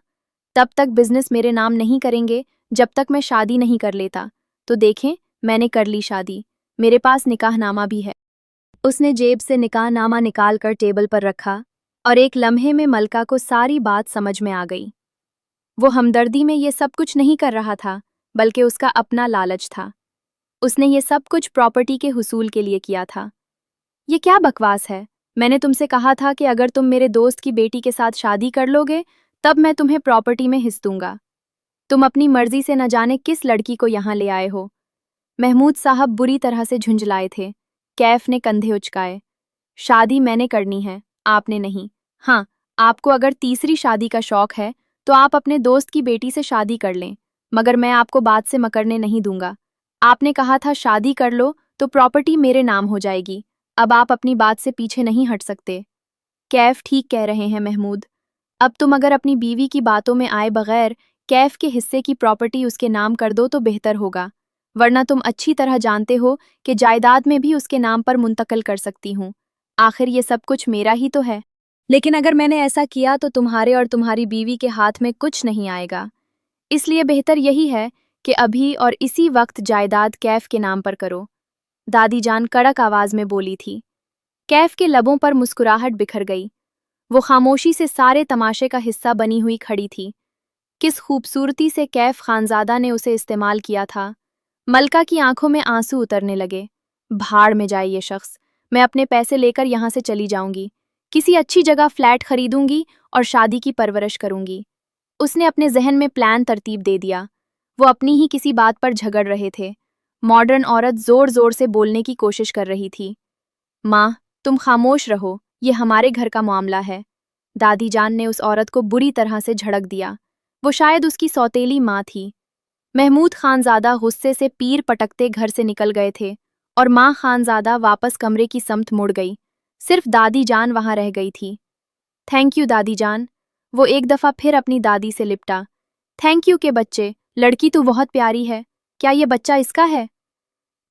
तब तक बिजनेस मेरे नाम नहीं करेंगे जब तक मैं शादी नहीं कर लेता। तो देखें, मैंने कर ली शादी, मेरे पास निकाहनामा भी है। उसने जेब से निकाहनामा निकाल कर टेबल पर रखा और एक लम्हे में मलका को सारी बात समझ में आ गई। वो हमदर्दी में ये सब कुछ नहीं कर रहा था, बल्कि उसका अपना लालच था। उसने ये सब कुछ प्रॉपर्टी के हुसूल के लिए किया था। ये क्या बकवास है? मैंने तुमसे कहा था कि अगर तुम मेरे दोस्त की बेटी के साथ शादी कर लोगे तब मैं तुम्हें प्रॉपर्टी में हिस्सा दूंगा। तुम अपनी मर्जी से न जाने किस लड़की को यहाँ ले आए हो। महमूद साहब बुरी तरह से झुंझलाए थे। कैफ ने कंधे उचकाए। शादी मैंने करनी है, आपने नहीं। हाँ, आपको अगर तीसरी शादी का शौक है तो आप अपने दोस्त की बेटी से शादी कर लें, मगर मैं आपको बात से मकरने नहीं दूंगा। आपने कहा था शादी कर लो तो प्रॉपर्टी मेरे नाम हो जाएगी। अब आप अपनी बात से पीछे नहीं हट सकते। कैफ ठीक कह रहे हैं महमूद। अब तुम अगर अपनी बीवी की बातों में आए बगैर कैफ के हिस्से की प्रॉपर्टी उसके नाम कर दो तो बेहतर होगा, वरना तुम अच्छी तरह जानते हो कि जायदाद में भी उसके नाम पर मुंतकिल कर सकती हूँ। आखिर ये सब कुछ मेरा ही तो है। लेकिन अगर मैंने ऐसा किया तो तुम्हारे और तुम्हारी बीवी के हाथ में कुछ नहीं आएगा। इसलिए बेहतर यही है कि अभी और इसी वक्त जायदाद कैफ के नाम पर करो। दादी जान कड़क आवाज में बोली थी। कैफ के लबों पर मुस्कुराहट बिखर गई। वो खामोशी से सारे तमाशे का हिस्सा बनी हुई खड़ी थी। किस खूबसूरती से कैफ खानजादा ने उसे इस्तेमाल किया था। मलका की आंखों में आंसू उतरने लगे। भाड़ में जाए ये शख्स, मैं अपने पैसे लेकर यहाँ से चली जाऊंगी। किसी अच्छी जगह फ्लैट खरीदूंगी और शादी की परवरिश करूंगी। उसने अपने जहन में प्लान तरतीब दे दिया। वो अपनी ही किसी बात पर झगड़ रहे थे। मॉडर्न औरत जोर जोर से बोलने की कोशिश कर रही थी। माँ, तुम खामोश रहो, ये हमारे घर का मामला है। दादी जान ने उस औरत को बुरी तरह से झड़क दिया। वो शायद उसकी सौतेली माँ थी। महमूद खानजादा गुस्से से पीर पटकते घर से निकल गए थे और माँ खानजादा वापस कमरे की समत मुड़ गई। सिर्फ दादी जान वहां रह गई थी। थैंक यू दादी जान। वो एक दफ़ा फिर अपनी दादी से लिपटा। थैंक यू के बच्चे, लड़की तो बहुत प्यारी है। क्या ये बच्चा इसका है?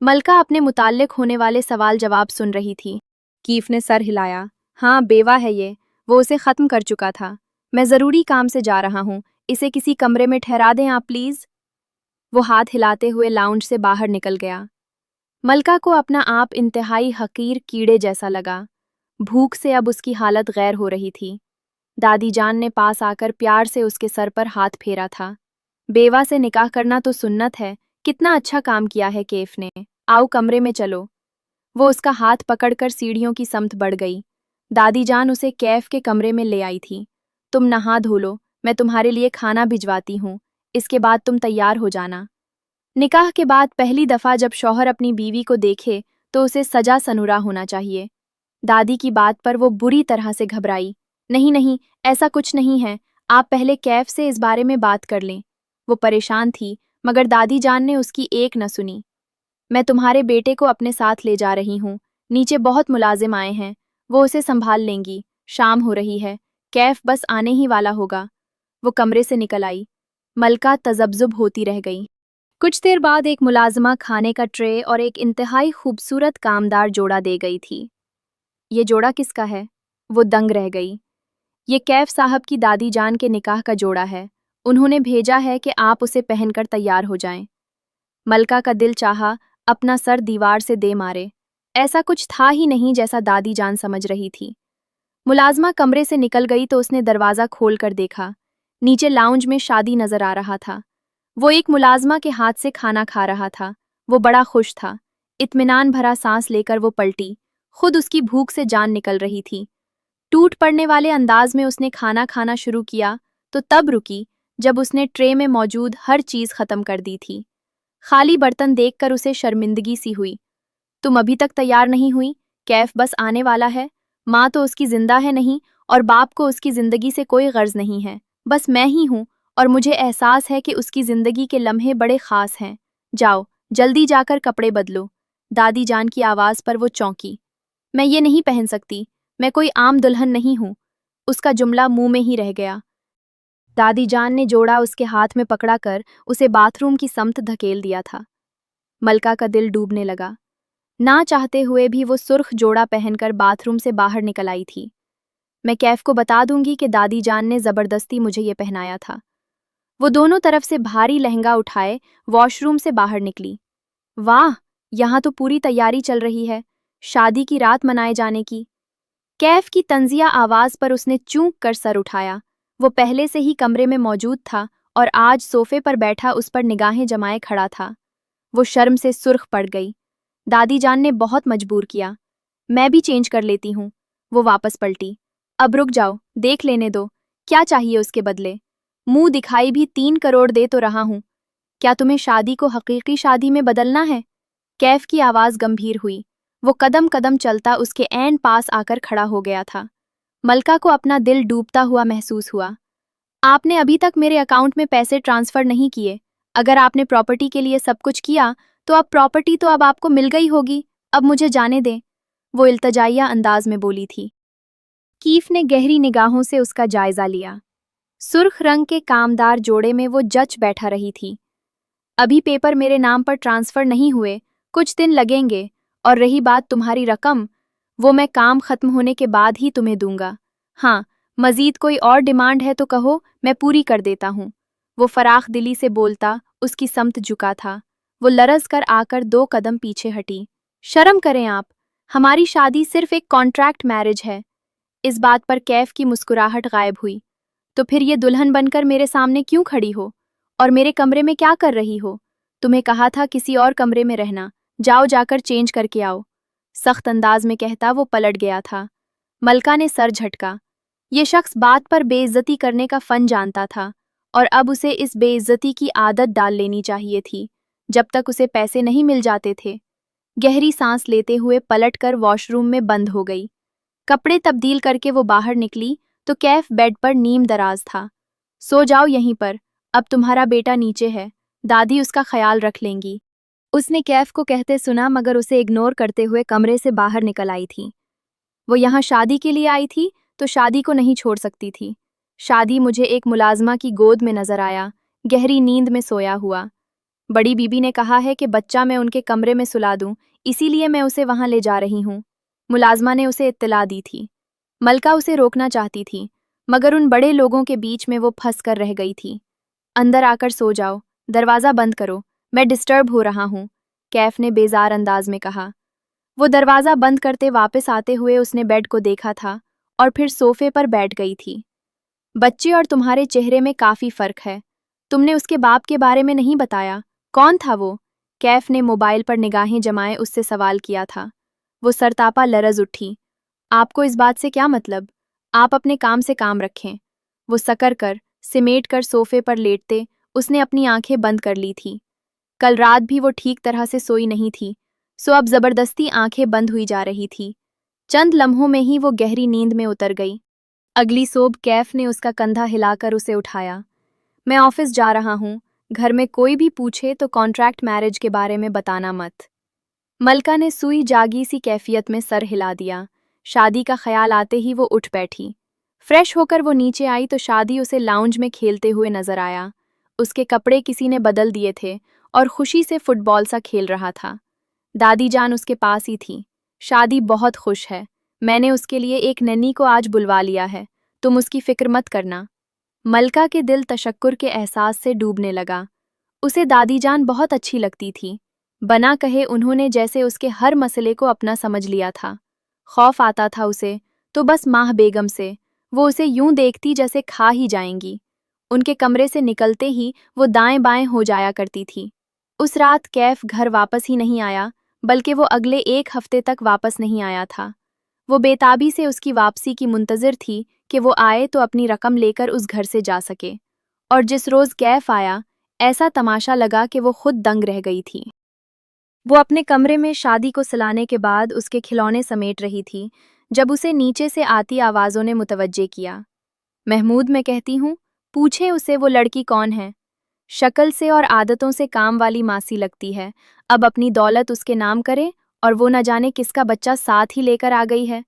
मलका अपने मुताल्लिक होने वाले सवाल जवाब सुन रही थी। कीफ ने सर हिलाया। हाँ, बेवा है ये। वो उसे ख़त्म कर चुका था। मैं ज़रूरी काम से जा रहा हूँ, इसे किसी कमरे में ठहरा दें आप प्लीज़। वो हाथ हिलाते हुए लाउंज से बाहर निकल गया। मलका को अपना आप इंतहाई हकीर कीड़े जैसा लगा। भूख से अब उसकी हालत गैर हो रही थी। दादी जान ने पास आकर प्यार से उसके सर पर हाथ फेरा था। बेवा से निकाह करना तो सुन्नत है, कितना अच्छा काम किया है कैफ ने। आओ कमरे में चलो। वो उसका हाथ पकड़कर सीढ़ियों की समत बढ़ गई। दादी जान उसे कैफ के कमरे में ले आई थी। तुम नहा धो लो, मैं तुम्हारे लिए खाना भिजवाती हूँ, इसके बाद तुम तैयार हो जाना। निकाह के बाद पहली दफ़ा जब शौहर अपनी बीवी को देखे तो उसे सजा सनुरा होना चाहिए। दादी की बात पर वो बुरी तरह से घबराई। नहीं नहीं, ऐसा कुछ नहीं है, आप पहले कैफ से इस बारे में बात कर लें। वो परेशान थी, मगर दादी जान ने उसकी एक न सुनी। मैं तुम्हारे बेटे को अपने साथ ले जा रही हूँ, नीचे बहुत मुलाजिम आए हैं, वो उसे संभाल लेंगी। शाम हो रही है, कैफ बस आने ही वाला होगा। वो कमरे से निकल आई। मलका तजब्जुब होती रह गई। कुछ देर बाद एक मुलाजमा खाने का ट्रे और एक इंतहाई खूबसूरत कामदार जोड़ा दे गई थी। ये जोड़ा किसका है? वो दंग रह गई। ये कैफ साहब की दादी जान के निकाह का जोड़ा है। उन्होंने भेजा है कि आप उसे पहनकर तैयार हो जाएं। मलका का दिल चाहा अपना सर दीवार से दे मारे। ऐसा कुछ था ही नहीं जैसा दादी जान समझ रही थी। मुलाजमा कमरे से निकल गई तो उसने दरवाज़ा खोल कर देखा। नीचे लाउंज में शादी नजर आ रहा था। वो एक मुलाजमा के हाथ से खाना खा रहा था। वो बड़ा खुश था। इत्मीनान भरा सांस लेकर वो पलटी। खुद उसकी भूख से जान निकल रही थी। टूट पड़ने वाले अंदाज में उसने खाना खाना शुरू किया तो तब रुकी जब उसने ट्रे में मौजूद हर चीज़ ख़त्म कर दी थी। खाली बर्तन देखकर उसे शर्मिंदगी सी हुई। तुम अभी तक तैयार नहीं हुई? कैफ बस आने वाला है। माँ तो उसकी जिंदा है नहीं और बाप को उसकी जिंदगी से कोई गर्ज नहीं है, बस मैं ही हूँ और मुझे एहसास है कि उसकी जिंदगी के लम्हे बड़े खास हैं। जाओ, जल्दी जाकर कपड़े बदलो। दादी जान की आवाज़ पर वो चौंकी। मैं ये नहीं पहन सकती, मैं कोई आम दुल्हन नहीं हूँ। उसका जुमला मुंह में ही रह गया। दादी जान ने जोड़ा उसके हाथ में पकड़ा कर उसे बाथरूम की समत धकेल दिया था। मलका का दिल डूबने लगा। ना चाहते हुए भी वो सुर्ख जोड़ा पहनकर बाथरूम से बाहर निकल आई थी। मैं कैफ को बता दूंगी कि दादी जान ने जबरदस्ती मुझे ये पहनाया था। वो दोनों तरफ से भारी लहंगा उठाए वॉशरूम से बाहर निकली। वाह, यहाँ तो पूरी तैयारी चल रही है, शादी की रात मनाए जाने की। कैफ की तंजिया आवाज पर उसने चूक कर सर उठाया। वो पहले से ही कमरे में मौजूद था और आज सोफे पर बैठा उस पर निगाहें जमाए खड़ा था। वो शर्म से सुर्ख पड़ गई। दादी जान ने बहुत मजबूर किया। मैं भी चेंज कर लेती हूँ। वो वापस पलटी। अब रुक जाओ, देख लेने दो, क्या चाहिए उसके बदले? मुंह दिखाई भी 3 करोड़ दे तो रहा हूँ। क्या तुम्हें शादी को हकीकी शादी में बदलना है? कैफ की आवाज़ गंभीर हुई। वो कदम कदम चलता उसके ऐन पास आकर खड़ा हो गया था। मलका को अपना दिल डूबता हुआ महसूस हुआ। आपने अभी तक मेरे अकाउंट में पैसे ट्रांसफर नहीं किए। अगर आपने प्रॉपर्टी के लिए सब कुछ किया तो अब प्रॉपर्टी तो अब आपको मिल गई होगी। अब मुझे जाने दें, वो इल्तजाइया अंदाज में बोली थी। कीफ ने गहरी निगाहों से उसका जायजा लिया। सुर्ख रंग के कामदार जोड़े में वो जच बैठा रही थी। अभी पेपर मेरे नाम पर ट्रांसफर नहीं हुए, कुछ दिन लगेंगे। और रही बात तुम्हारी रकम, वो मैं काम खत्म होने के बाद ही तुम्हें दूंगा। हाँ, मजीद कोई और डिमांड है तो कहो, मैं पूरी कर देता हूँ। वो फराख दिली से बोलता उसकी समत झुका था। वो लरज कर आकर 2 कदम पीछे हटी। शर्म करें आप, हमारी शादी सिर्फ एक कॉन्ट्रैक्ट मैरिज है। इस बात पर कैफ की मुस्कुराहट गायब हुई। तो फिर ये दुल्हन बनकर मेरे सामने क्यों खड़ी हो? और मेरे कमरे में क्या कर रही हो? तुम्हें कहा था किसी और कमरे में रहना, जाओ जाकर चेंज करके आओ। सख्त अंदाज में कहता वो पलट गया था। मलका ने सर झटका। ये शख्स बात पर बेइज्जती करने का फन जानता था, और अब उसे इस बेइज्जती की आदत डाल लेनी चाहिए थी, जब तक उसे पैसे नहीं मिल जाते थे। गहरी सांस लेते हुए पलटकर वॉशरूम में बंद हो गई। कपड़े तब्दील करके वो बाहर निकली तो कैफ बेड पर नीम दराज था। सो जाओ यहीं पर, अब तुम्हारा बेटा नीचे है, दादी उसका ख्याल रख लेंगी। उसने कैफ को कहते सुना, मगर उसे इग्नोर करते हुए कमरे से बाहर निकल आई थी। वो यहाँ शादी के लिए आई थी तो शादी को नहीं छोड़ सकती थी। शादी मुझे एक मुलाजमा की गोद में नजर आया, गहरी नींद में सोया हुआ। बड़ी बीबी ने कहा है कि बच्चा मैं उनके कमरे में सुला दूं, इसीलिए मैं उसे वहां ले जा रही हूँ। मुलाजमा ने उसे इत्तला दी थी। मलका उसे रोकना चाहती थी, मगर उन बड़े लोगों के बीच में वो फंस कर रह गई थी। अंदर आकर सो जाओ, दरवाज़ा बंद करो, मैं डिस्टर्ब हो रहा हूँ, कैफ ने बेजार अंदाज में कहा। वो दरवाज़ा बंद करते वापस आते हुए उसने बेड को देखा था और फिर सोफे पर बैठ गई थी। बच्चे और तुम्हारे चेहरे में काफ़ी फ़र्क है। तुमने उसके बाप के बारे में नहीं बताया, कौन था वो? कैफ ने मोबाइल पर निगाहें जमाए उससे सवाल किया था। वो सरतापा लरज उठी। आपको इस बात से क्या मतलब? आप अपने काम से काम रखें। वो सकर कर सिमेट कर सोफे पर लेटते उसने अपनी आंखें बंद कर ली थी। कल रात भी वो ठीक तरह से सोई नहीं थी, सो अब जबरदस्ती आंखें बंद हुई जा रही थी। चंद लम्हों में ही वो गहरी नींद में उतर गई। अगली सोब कैफ ने उसका कंधा हिलाकर उसे उठाया। मैं ऑफिस जा रहा हूँ, घर में कोई भी पूछे तो कॉन्ट्रैक्ट मैरिज के बारे में बताना मत। मलका ने सुई जागी सी कैफियत में सर हिला दिया। शादी का ख्याल आते ही वो उठ बैठी। फ्रेश होकर वो नीचे आई तो शादी उसे लाउंज में खेलते हुए नजर आया। उसके कपड़े किसी ने बदल दिए थे और खुशी से फुटबॉल सा खेल रहा था। दादी जान उसके पास ही थी। शादी बहुत खुश है, मैंने उसके लिए एक नन्ही को आज बुलवा लिया है, तुम उसकी फिक्र मत करना। मलका के दिल तशक्कुर के एहसास से डूबने लगा। उसे दादी जान बहुत अच्छी लगती थी। बना कहे उन्होंने जैसे उसके हर मसले को अपना समझ लिया था। खौफ आता था उसे तो बस माह बेगम से, वो उसे यूं देखती जैसे खा ही जाएंगी। उनके कमरे से निकलते ही वो दाएं बाएं हो जाया करती थी। उस रात कैफ घर वापस ही नहीं आया, बल्कि वो अगले 1 हफ्ते तक वापस नहीं आया था। वो बेताबी से उसकी वापसी की मुंतज़िर थी कि वो आए तो अपनी रकम लेकर उस घर से जा सके। और जिस रोज़ कैफ आया, ऐसा तमाशा लगा कि वो खुद दंग रह गई थी। वो अपने कमरे में शादी को सलाने के बाद उसके खिलौने समेट रही थी जब उसे नीचे से आती आवाज़ों ने मुतवज्जे किया। महमूद, मैं कहती हूँ, पूछे उसे वो लड़की कौन है। शक्ल से और आदतों से काम वाली मासी लगती है, अब अपनी दौलत उसके नाम करे और वो न जाने किसका बच्चा साथ ही लेकर आ गई है।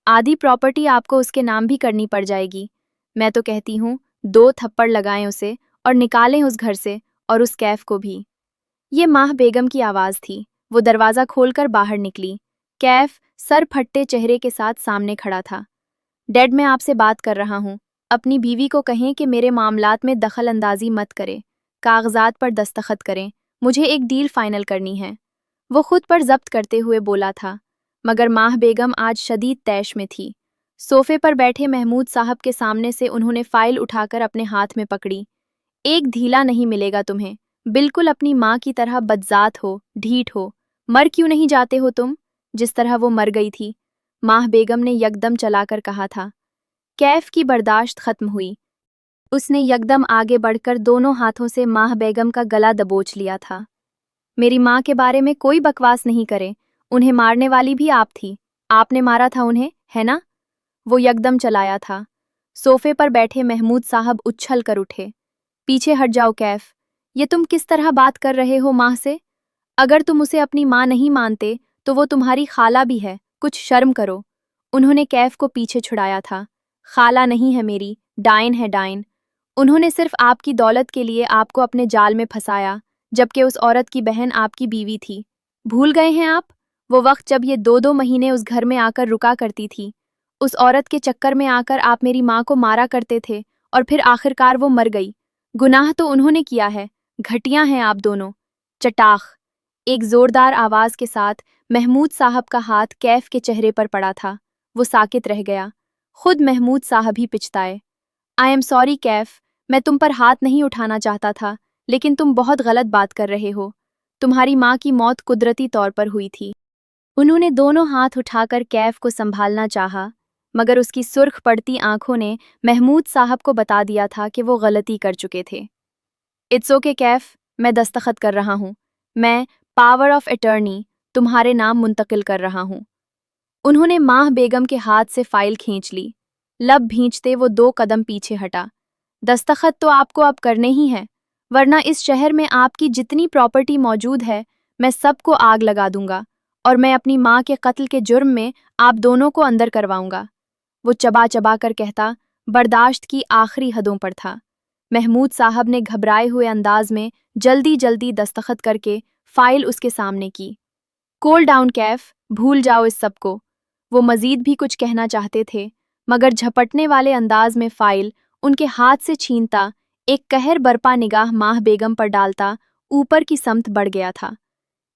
आधी प्रॉपर्टी आपको उसके नाम भी करनी पड़ जाएगी। मैं तो कहती हूँ 2 थप्पड़ लगाएं उसे और निकालें उस घर से, और उस कैफ को भी। ये माह बेगम की आवाज़ थी। वो दरवाज़ा खोलकर बाहर निकली। कैफ सर फट्टे चेहरे के साथ सामने खड़ा था। डैड, मैं आपसे बात कर रहा हूँ। अपनी बीवी को कहें कि मेरे मामलात में दखल अंदाजी मत करे, कागजात पर दस्तखत करें, मुझे एक डील फाइनल करनी है। वो खुद पर जब्त करते हुए बोला था, मगर माह बेगम आज शदीद तैश में थी। सोफे पर बैठे महमूद साहब के सामने से उन्होंने फाइल उठाकर अपने हाथ में पकड़ी। एक ढीला नहीं मिलेगा तुम्हें, बिल्कुल अपनी माँ की तरह बदजात हो, ढीठ हो। मर क्यों नहीं जाते हो तुम, जिस तरह वो मर गई थी? माह बेगम ने यकदम चलाकर कहा था। कैफ की बर्दाश्त खत्म हुई। उसने यकदम आगे बढ़कर दोनों हाथों से माह बेगम का गला दबोच लिया था। मेरी माँ के बारे में कोई बकवास नहीं करे, उन्हें मारने वाली भी आप थी। आपने मारा था उन्हें, है ना? वो यकदम चलाया था। सोफे पर बैठे महमूद साहब उछल कर उठे। पीछे हट जाओ कैफ, ये तुम किस तरह बात कर रहे हो माँ से? अगर तुम उसे अपनी माँ नहीं मानते तो वो तुम्हारी खाला भी है, कुछ शर्म करो। उन्होंने कैफ को पीछे छुड़ाया था। खाला नहीं है मेरी, डायन है डायन। उन्होंने सिर्फ आपकी दौलत के लिए आपको अपने जाल में फंसाया, जबकि उस औरत की बहन आपकी बीवी थी। भूल गए हैं आप? वो वक्त जब ये 2-2 महीने उस घर में आकर रुका करती थी। उस औरत के चक्कर में आकर आप मेरी माँ को मारा करते थे और फिर आखिरकार वो मर गई। गुनाह तो उन्होंने किया है, घटिया हैं आप दोनों। चटाख! एक जोरदार आवाज के साथ महमूद साहब का हाथ कैफ के चेहरे पर पड़ा था। वो साकित रह गया। खुद महमूद साहब ही पिचताए। आई एम सॉरी कैफ, मैं तुम पर हाथ नहीं उठाना चाहता था, लेकिन तुम बहुत गलत बात कर रहे हो। तुम्हारी माँ की मौत कुदरती तौर पर हुई थी। उन्होंने दोनों हाथ उठाकर कैफ को संभालना चाहा, मगर उसकी सुर्ख पड़ती आंखों ने महमूद साहब को बता दिया था कि वो गलती कर चुके थे। इट्स ओके कैफ, मैं दस्तखत कर रहा हूँ। मैं पावर ऑफ अटर्नी तुम्हारे नाम मुंतकिल कर रहा हूँ। उन्होंने माह बेगम के हाथ से फाइल खींच ली। लब भींचते वो 2 कदम पीछे हटा। दस्तखत तो आपको अब करने ही हैं, वरना इस शहर में आपकी जितनी प्रॉपर्टी मौजूद है, मैं सबको आग लगा दूंगा और मैं अपनी माँ के कत्ल के जुर्म में आप दोनों को अंदर करवाऊंगा। वो चबा चबा कर कहता, बर्दाश्त की आखिरी हदों पर था। महमूद साहब ने घबराए हुए अंदाज में जल्दी जल्दी दस्तखत करके फाइल उसके सामने की। कूल डाउन कैफ, भूल जाओ इस सब को। वो मजीद भी कुछ कहना चाहते थे, मगर झपटने वाले अंदाज में फाइल उनके हाथ से छीनता, एक कहर बरपा निगाह माह बेगम पर डालता, ऊपर की समत बढ़ गया था।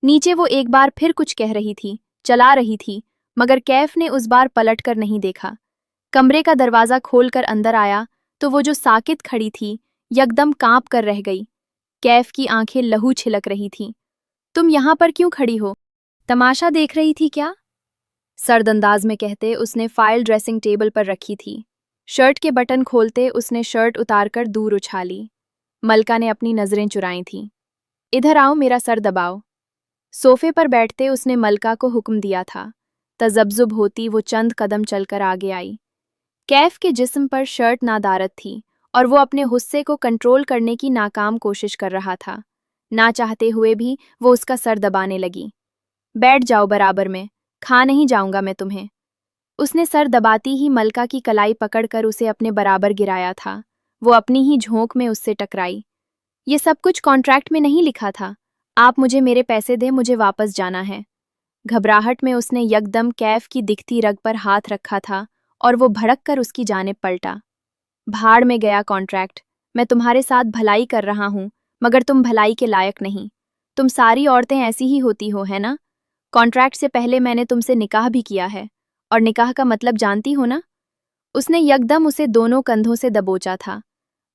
नीचे वो एक बार फिर कुछ कह रही थी, चला रही थी, मगर कैफ ने उस बार पलट कर नहीं देखा। कमरे का दरवाज़ा खोलकर अंदर आया तो वो जो साकित खड़ी थी, यकदम कांप कर रह गई। कैफ की आंखें लहू छिलक रही थीं। तुम यहाँ पर क्यों खड़ी हो? तमाशा देख रही थी क्या? सर्द अंदाज में कहते उसने फाइल ड्रेसिंग टेबल पर रखी थी। शर्ट के बटन खोलते उसने शर्ट उतारकर दूर उछाली। मलका ने अपनी नजरें चुराई थीं। इधर आओ, मेरा सर दबाओ। सोफे पर बैठते उसने मलका को हुक्म दिया था। तजब्जुब होती वो चंद कदम चलकर आगे आई। कैफ के जिस्म पर शर्ट नादारत थी और वो अपने गुस्से को कंट्रोल करने की नाकाम कोशिश कर रहा था। ना चाहते हुए भी वो उसका सर दबाने लगी। बैठ जाओ बराबर में, खा नहीं जाऊंगा मैं तुम्हें। उसने सर दबाती ही मलका की कलाई पकड़कर उसे अपने बराबर गिराया था। वो अपनी ही झोंक में उससे टकराई। ये सब कुछ कॉन्ट्रैक्ट में नहीं लिखा था। आप मुझे मेरे पैसे दें, मुझे वापस जाना है। घबराहट में उसने यकदम कैफ की दिखती रग पर हाथ रखा था और वो भड़क कर उसकी जानिब पलटा। भाड़ में गया कॉन्ट्रैक्ट। मैं तुम्हारे साथ भलाई कर रहा हूँ, मगर तुम भलाई के लायक नहीं। तुम सारी औरतें ऐसी ही होती हो, है ना? कॉन्ट्रैक्ट से पहले मैंने तुमसे निकाह भी किया है, और निकाह का मतलब जानती हो ना? उसने यकदम उसे दोनों कंधों से दबोचा था।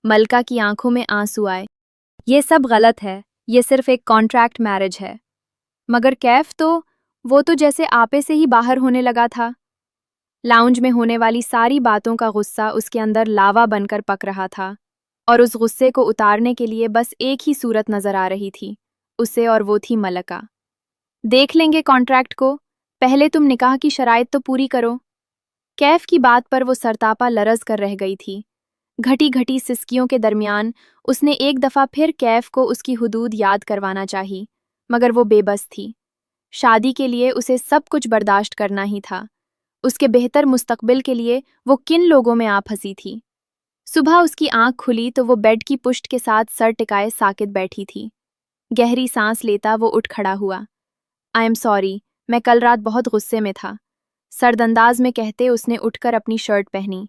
मलका की आंखों में आंसू आए। ये सब गलत है, ये सिर्फ एक कॉन्ट्रैक्ट मैरिज है। मगर कैफ तो, वो तो जैसे आपे से ही बाहर होने लगा था। लाउंज में होने वाली सारी बातों का गुस्सा उसके अंदर लावा बनकर पक रहा था, और उस गुस्से को उतारने के लिए बस एक ही सूरत नजर आ रही थी, उसे, और वो थी मलका। देख लेंगे कॉन्ट्रैक्ट को, पहले तुम निकाह की शराइत तो पूरी करो। कैफ की बात पर वो सरतापा लरज कर रह गई थी। घटी घटी सिसकियों के दरमियान उसने एक दफा फिर कैफ को उसकी हुदूद याद करवाना चाही, मगर वो बेबस थी। शादी के लिए उसे सब कुछ बर्दाश्त करना ही था। उसके बेहतर मुस्तकबिल के लिए वो किन लोगों में आ फंसी थी। सुबह उसकी आंख खुली तो वो बेड की पुष्ट के साथ सर टिकाए साकित बैठी थी। गहरी सांस लेता वो उठ खड़ा हुआ। आई एम सॉरी, मैं कल रात बहुत गुस्से में था। सर्दंदाज में कहते उसने उठकर अपनी शर्ट पहनी।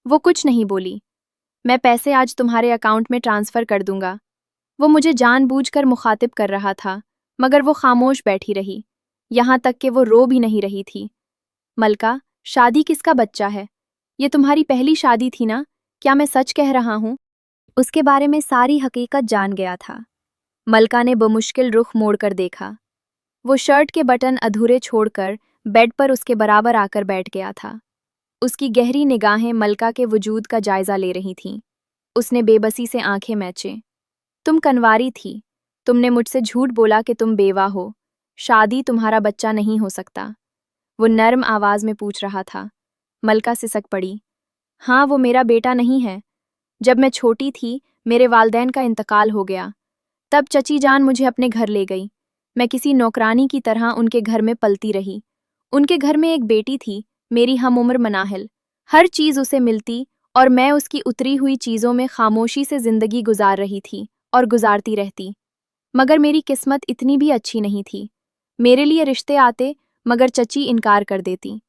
वो कुछ नहीं बोली। मैं पैसे आज तुम्हारे अकाउंट में ट्रांसफ़र कर दूंगा। वो मुझे जानबूझकर मुखातिब कर रहा था, मगर वो खामोश बैठी रही, यहाँ तक कि वो रो भी नहीं रही थी। मलका, शादी किसका बच्चा है? ये तुम्हारी पहली शादी थी ना? क्या मैं सच कह रहा हूँ? उसके बारे में सारी हकीकत जान गया था। मलका ने बमुश्किल रुख मोड़कर देखा। वो शर्ट के बटन अधूरे छोड़कर बेड पर उसके बराबर आकर बैठ गया था। उसकी गहरी निगाहें मलका के वजूद का जायजा ले रही थीं। उसने बेबसी से आंखें मैचे। तुम कनवारी थी। तुमने मुझसे झूठ बोला कि तुम बेवा हो। शादी तुम्हारा बच्चा नहीं हो सकता। वो नर्म आवाज में पूछ रहा था। मलका सिसक पड़ी। हाँ, वो मेरा बेटा नहीं है। जब मैं छोटी थी, मेरे वालदैन का इंतकाल हो गया। तब चची जान मुझे अपने घर ले गई। मैं किसी नौकरानी की तरह उनके घर में पलती रही। उनके घर में एक बेटी थी, मेरी हम उम्र मनाहिल। हर चीज़ उसे मिलती और मैं उसकी उतरी हुई चीज़ों में खामोशी से जिंदगी गुजार रही थी और गुजारती रहती। मगर मेरी किस्मत इतनी भी अच्छी नहीं थी। मेरे लिए रिश्ते आते, मगर चची इनकार कर देती।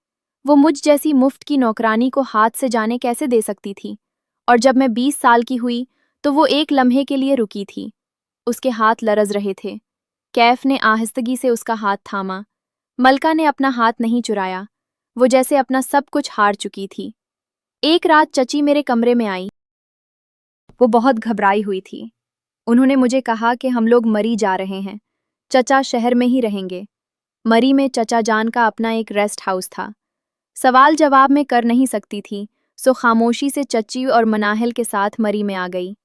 वो मुझ जैसी मुफ्त की नौकरानी को हाथ से जाने कैसे दे सकती थी। और जब मैं 20 साल की हुई तो वो एक लम्हे के लिए रुकी थी। उसके हाथ लरज रहे थे। कैफ ने आहिस्तगी से उसका हाथ थामा। मलका ने अपना हाथ नहीं चुराया। वो जैसे अपना सब कुछ हार चुकी थी। एक रात चची मेरे कमरे में आई। वो बहुत घबराई हुई थी। उन्होंने मुझे कहा कि हम लोग मरी जा रहे हैं। चचा शहर में ही रहेंगे। मरी में चचा जान का अपना एक रेस्ट हाउस था। सवाल जवाब में कर नहीं सकती थी, सो खामोशी से चची और मनाहिल के साथ मरी में आ गई।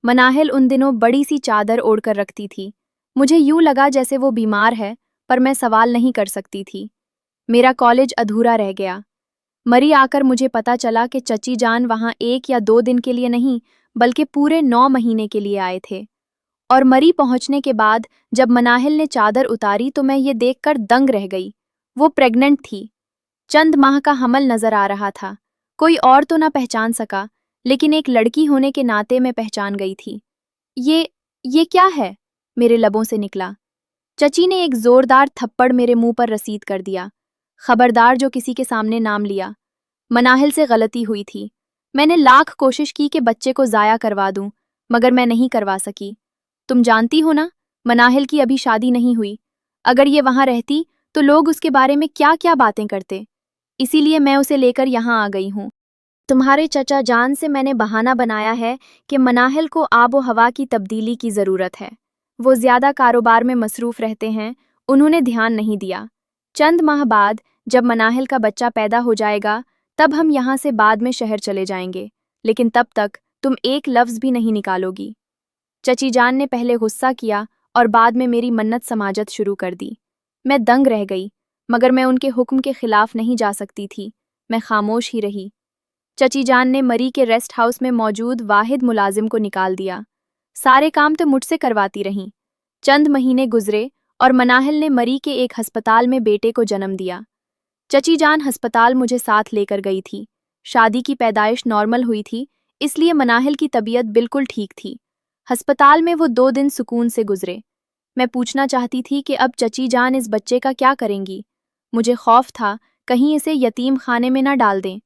मनाहिल उन दिनों बड़ी सी चादर ओढ़कर रखती थी। मुझे यूं लगा जैसे वो बीमार है, पर मैं सवाल नहीं कर सकती थी। मेरा कॉलेज अधूरा रह गया। मरी आकर मुझे पता चला कि चची जान वहां 1 या 2 दिन के लिए नहीं, बल्कि पूरे 9 महीने के लिए आए थे। और मरी पहुंचने के बाद जब मनाहिल ने चादर उतारी तो मैं ये देखकर दंग रह गई। वो प्रेग्नेंट थी। चंद माह का हमल नजर आ रहा था। कोई और तो ना पहचान सका, लेकिन एक लड़की होने के नाते मैं पहचान गई थी। ये क्या है? मेरे लबों से निकला। चची ने एक जोरदार थप्पड़ मेरे मुंह पर रसीद कर दिया। खबरदार जो किसी के सामने नाम लिया। मनाहिल से गलती हुई थी। मैंने लाख कोशिश की कि बच्चे को जाया करवा दूं, मगर मैं नहीं करवा सकी। तुम जानती हो ना, मनाहिल की अभी शादी नहीं हुई। अगर ये वहां रहती तो लोग उसके बारे में क्या क्या बातें करते। इसीलिए मैं उसे लेकर यहाँ आ गई हूँ। तुम्हारे चचा जान से मैंने बहाना बनाया है कि मनाहिल को आबो हवा की तब्दीली की ज़रूरत है। वो ज़्यादा कारोबार में मसरूफ़ रहते हैं, उन्होंने ध्यान नहीं दिया। चंद माह बाद जब मनाहिल का बच्चा पैदा हो जाएगा, तब हम यहाँ से बाद में शहर चले जाएंगे, लेकिन तब तक तुम एक लफ्ज़ भी नहीं निकालोगी। चची जान ने पहले गुस्सा किया और बाद में मेरी मन्नत समाजत शुरू कर दी। मैं दंग रह गई, मगर मैं उनके हुक्म के खिलाफ नहीं जा सकती थी। मैं खामोश ही रही। चची जान ने मरी के रेस्ट हाउस में मौजूद वाहिद मुलाजिम को निकाल दिया। सारे काम तो मुझसे करवाती रहीं। चंद महीने गुजरे और मनाहिल ने मरी के एक अस्पताल में बेटे को जन्म दिया। चची जान अस्पताल मुझे साथ लेकर गई थी। शादी की पैदाइश नॉर्मल हुई थी, इसलिए मनाहिल की तबीयत बिल्कुल ठीक थी। अस्पताल में वो 2 दिन सुकून से गुजरे। मैं पूछना चाहती थी कि अब चची जान इस बच्चे का क्या करेंगी। मुझे खौफ था कहीं इसे यतीम खाने में ना डाल दें।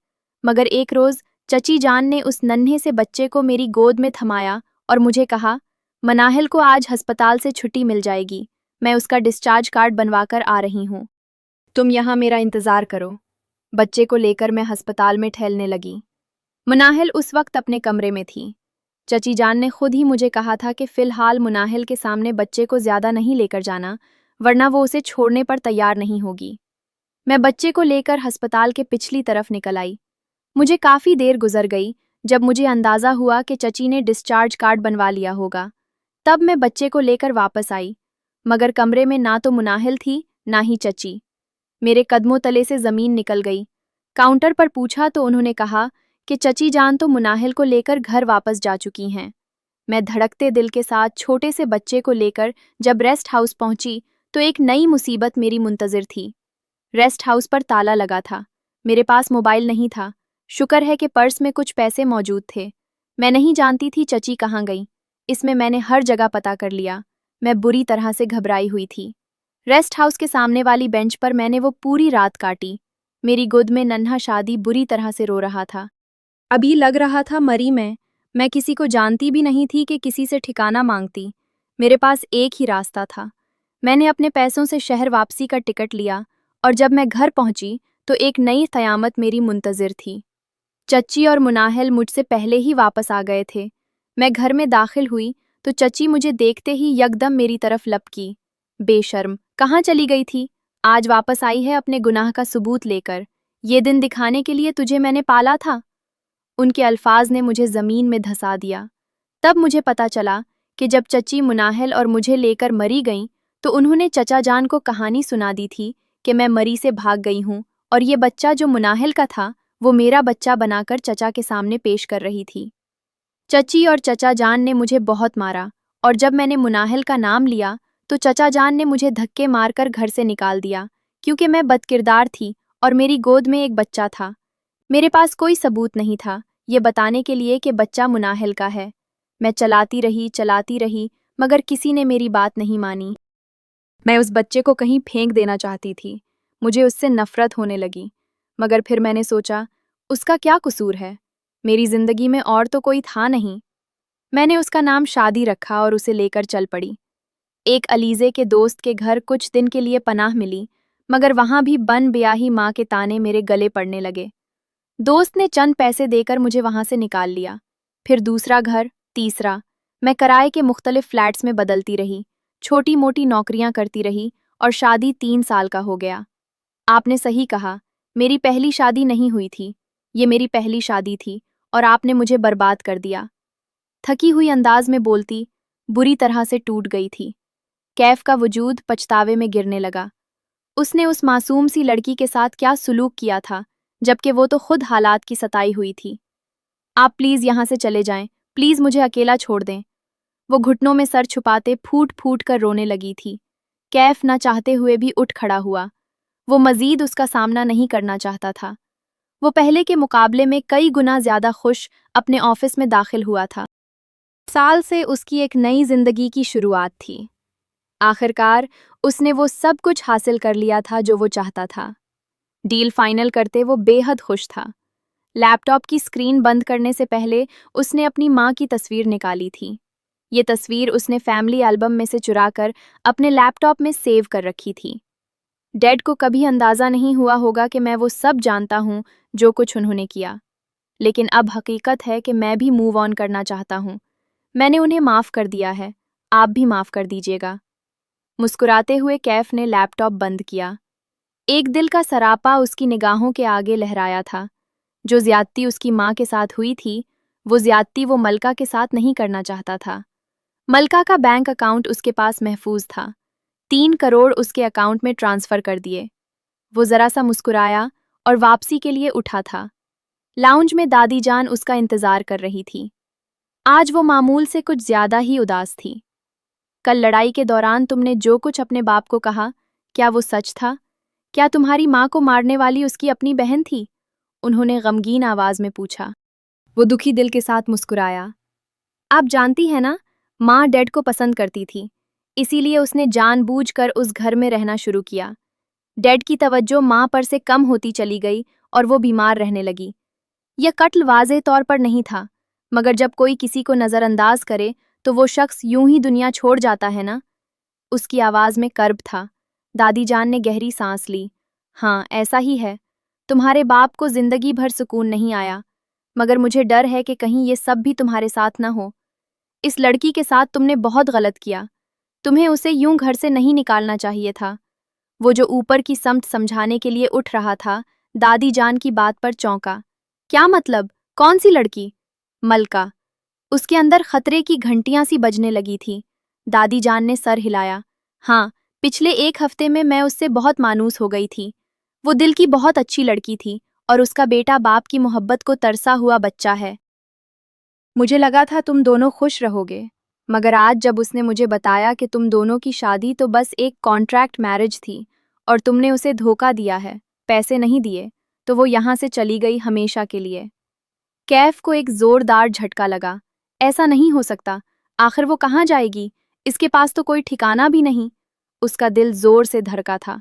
मगर एक रोज़ चची जान ने उस नन्हे से बच्चे को मेरी गोद में थमाया और मुझे कहा, मनाहिल को आज अस्पताल से छुट्टी मिल जाएगी। मैं उसका डिस्चार्ज कार्ड बनवाकर आ रही हूँ। तुम यहाँ मेरा इंतज़ार करो। बच्चे को लेकर मैं अस्पताल में ठहलने लगी। मनाहिल उस वक्त अपने कमरे में थी। चची जान ने खुद ही मुझे कहा था कि फ़िलहाल मुनाहिल के सामने बच्चे को ज़्यादा नहीं लेकर जाना, वरना वो उसे छोड़ने पर तैयार नहीं होगी। मैं बच्चे को लेकर अस्पताल के पिछली तरफ निकल आई। मुझे काफ़ी देर गुजर गई जब मुझे अंदाज़ा हुआ कि चची ने डिस्चार्ज कार्ड बनवा लिया होगा। तब मैं बच्चे को लेकर वापस आई, मगर कमरे में ना तो मुनाहिल थी ना ही चची। मेरे कदमों तले से ज़मीन निकल गई। काउंटर पर पूछा तो उन्होंने कहा कि चची जान तो मुनाहिल को लेकर घर वापस जा चुकी हैं। मैं धड़कते दिल के साथ छोटे से बच्चे को लेकर जब रेस्ट हाउस पहुंची तो एक नई मुसीबत मेरी मुंतज़िर थी। रेस्ट हाउस पर ताला लगा था। मेरे पास मोबाइल नहीं था। शुक्र है कि पर्स में कुछ पैसे मौजूद थे। मैं नहीं जानती थी चची कहाँ गई। इसमें मैंने हर जगह पता कर लिया। मैं बुरी तरह से घबराई हुई थी। रेस्ट हाउस के सामने वाली बेंच पर मैंने वो पूरी रात काटी। मेरी गोद में नन्हा शादी बुरी तरह से रो रहा था। अभी लग रहा था मरी मैं किसी को जानती भी नहीं थी कि किसी से ठिकाना मांगती। मेरे पास एक ही रास्ता था। मैंने अपने पैसों से शहर वापसी का टिकट लिया और जब मैं घर पहुंची तो एक नई क़यामत मेरी मुंतज़िर थी। चची और मुनाहिल मुझसे पहले ही वापस आ गए थे। मैं घर में दाखिल हुई तो चची मुझे देखते ही यकदम मेरी तरफ लपकी। बेशर्म, कहाँ चली गई थी? आज वापस आई है अपने गुनाह का सबूत लेकर। ये दिन दिखाने के लिए तुझे मैंने पाला था। उनके अल्फाज ने मुझे जमीन में धंसा दिया। तब मुझे पता चला कि जब चची मुनाहिल और मुझे लेकर मरी गईं, तो उन्होंने चचा जान को कहानी सुना दी थी कि मैं मरी से भाग गई हूँ और ये बच्चा जो मुनाहिल का था वो मेरा बच्चा बनाकर चचा के सामने पेश कर रही थी। चची और चचा जान ने मुझे बहुत मारा और जब मैंने मुनाहिल का नाम लिया तो चचा जान ने मुझे धक्के मारकर घर से निकाल दिया, क्योंकि मैं बदकिरदार थी और मेरी गोद में एक बच्चा था। मेरे पास कोई सबूत नहीं था ये बताने के लिए कि बच्चा मुनाहिल का है। मैं चलाती रही मगर किसी ने मेरी बात नहीं मानी। मैं उस बच्चे को कहीं फेंक देना चाहती थी। मुझे उससे नफरत होने लगी, मगर फिर मैंने सोचा, उसका क्या कसूर है? मेरी जिंदगी में और तो कोई था नहीं। मैंने उसका नाम शादी रखा और उसे लेकर चल पड़ी। एक अलीजे के दोस्त के घर कुछ दिन के लिए पनाह मिली, मगर वहां भी बन ब्याही माँ के ताने मेरे गले पड़ने लगे। दोस्त ने चंद पैसे देकर मुझे वहां से निकाल लिया। फिर दूसरा घर, तीसरा। मैं किराए के मुख्तलिफ फ्लैट्स में बदलती रही, छोटी मोटी नौकरियां करती रही और शादी 3 साल का हो गया। आपने सही कहा, मेरी पहली शादी नहीं हुई थी। ये मेरी पहली शादी थी और आपने मुझे बर्बाद कर दिया। थकी हुई अंदाज में बोलती, बुरी तरह से टूट गई थी। कैफ का वजूद पछतावे में गिरने लगा। उसने उस मासूम सी लड़की के साथ क्या सुलूक किया था, जबकि वो तो खुद हालात की सताई हुई थी। आप प्लीज यहाँ से चले जाएं, प्लीज मुझे अकेला छोड़ दें। वो घुटनों में सर छुपाते फूट फूट कर रोने लगी थी। कैफ न चाहते हुए भी उठ खड़ा हुआ। वो मजीद उसका सामना नहीं करना चाहता था। वो पहले के मुकाबले में कई गुना ज्यादा खुश अपने ऑफिस में दाखिल हुआ था। साल से उसकी एक नई जिंदगी की शुरुआत थी। आखिरकार उसने वो सब कुछ हासिल कर लिया था जो वो चाहता था। डील फाइनल करते वो बेहद खुश था। लैपटॉप की स्क्रीन बंद करने से पहले उसने अपनी माँ की तस्वीर निकाली थी। ये तस्वीर उसने फैमिली एल्बम में से चुराकर अपने लैपटॉप में सेव कर रखी थी। डैड को कभी अंदाज़ा नहीं हुआ होगा कि मैं वो सब जानता हूँ जो कुछ उन्होंने किया, लेकिन अब हकीकत है कि मैं भी मूव ऑन करना चाहता हूँ। मैंने उन्हें माफ़ कर दिया है, आप भी माफ़ कर दीजिएगा। मुस्कुराते हुए कैफ ने लैपटॉप बंद किया। एक दिल का सरापा उसकी निगाहों के आगे लहराया था। जो ज्यादती उसकी माँ के साथ हुई थी, वो ज्यादती वो मलका के साथ नहीं करना चाहता था। मलका का बैंक अकाउंट उसके पास महफूज था। 3 करोड़ उसके अकाउंट में ट्रांसफर कर दिए। वो जरा सा मुस्कुराया और वापसी के लिए उठा था। लाउंज में दादी जान उसका इंतजार कर रही थी। आज वो मामूल से कुछ ज्यादा ही उदास थी। कल लड़ाई के दौरान तुमने जो कुछ अपने बाप को कहा, क्या वो सच था? क्या तुम्हारी माँ को मारने वाली उसकी अपनी बहन थी? उन्होंने गमगीन आवाज में पूछा। वो दुखी दिल के साथ मुस्कुराया। आप जानती हैं ना, माँ डैड को पसंद करती थी, इसीलिए उसने जानबूझकर उस घर में रहना शुरू किया। डैड की तवज्जो माँ पर से कम होती चली गई और वो बीमार रहने लगी। यह कत्ल वाज़ेह तौर पर नहीं था, मगर जब कोई किसी को नज़रअंदाज करे तो वो शख्स यूं ही दुनिया छोड़ जाता है ना। उसकी आवाज़ में कर्ब था। दादी जान ने गहरी सांस ली। हाँ, ऐसा ही है। तुम्हारे बाप को जिंदगी भर सुकून नहीं आया, मगर मुझे डर है कि कहीं ये सब भी तुम्हारे साथ न हो। इस लड़की के साथ तुमने बहुत गलत किया। तुम्हें उसे यूं घर से नहीं निकालना चाहिए था। वो जो ऊपर की समझ समझाने के लिए उठ रहा था, दादी जान की बात पर चौंका। क्या मतलब? कौन सी लड़की? मलका। उसके अंदर खतरे की घंटियां सी बजने लगी थी। दादी जान ने सर हिलाया। हाँ, पिछले 1 हफ्ते में मैं उससे बहुत मानूस हो गई थी। वो दिल की बहुत अच्छी लड़की थी और उसका बेटा बाप की मोहब्बत को तरसा हुआ बच्चा है। मुझे लगा था तुम दोनों खुश रहोगे, मगर आज जब उसने मुझे बताया कि तुम दोनों की शादी तो बस एक कॉन्ट्रैक्ट मैरिज थी और तुमने उसे धोखा दिया है, पैसे नहीं दिए, तो वो यहाँ से चली गई हमेशा के लिए। कैफ को एक जोरदार झटका लगा। ऐसा नहीं हो सकता। आखिर वो कहाँ जाएगी? इसके पास तो कोई ठिकाना भी नहीं। उसका दिल जोर से धड़का था।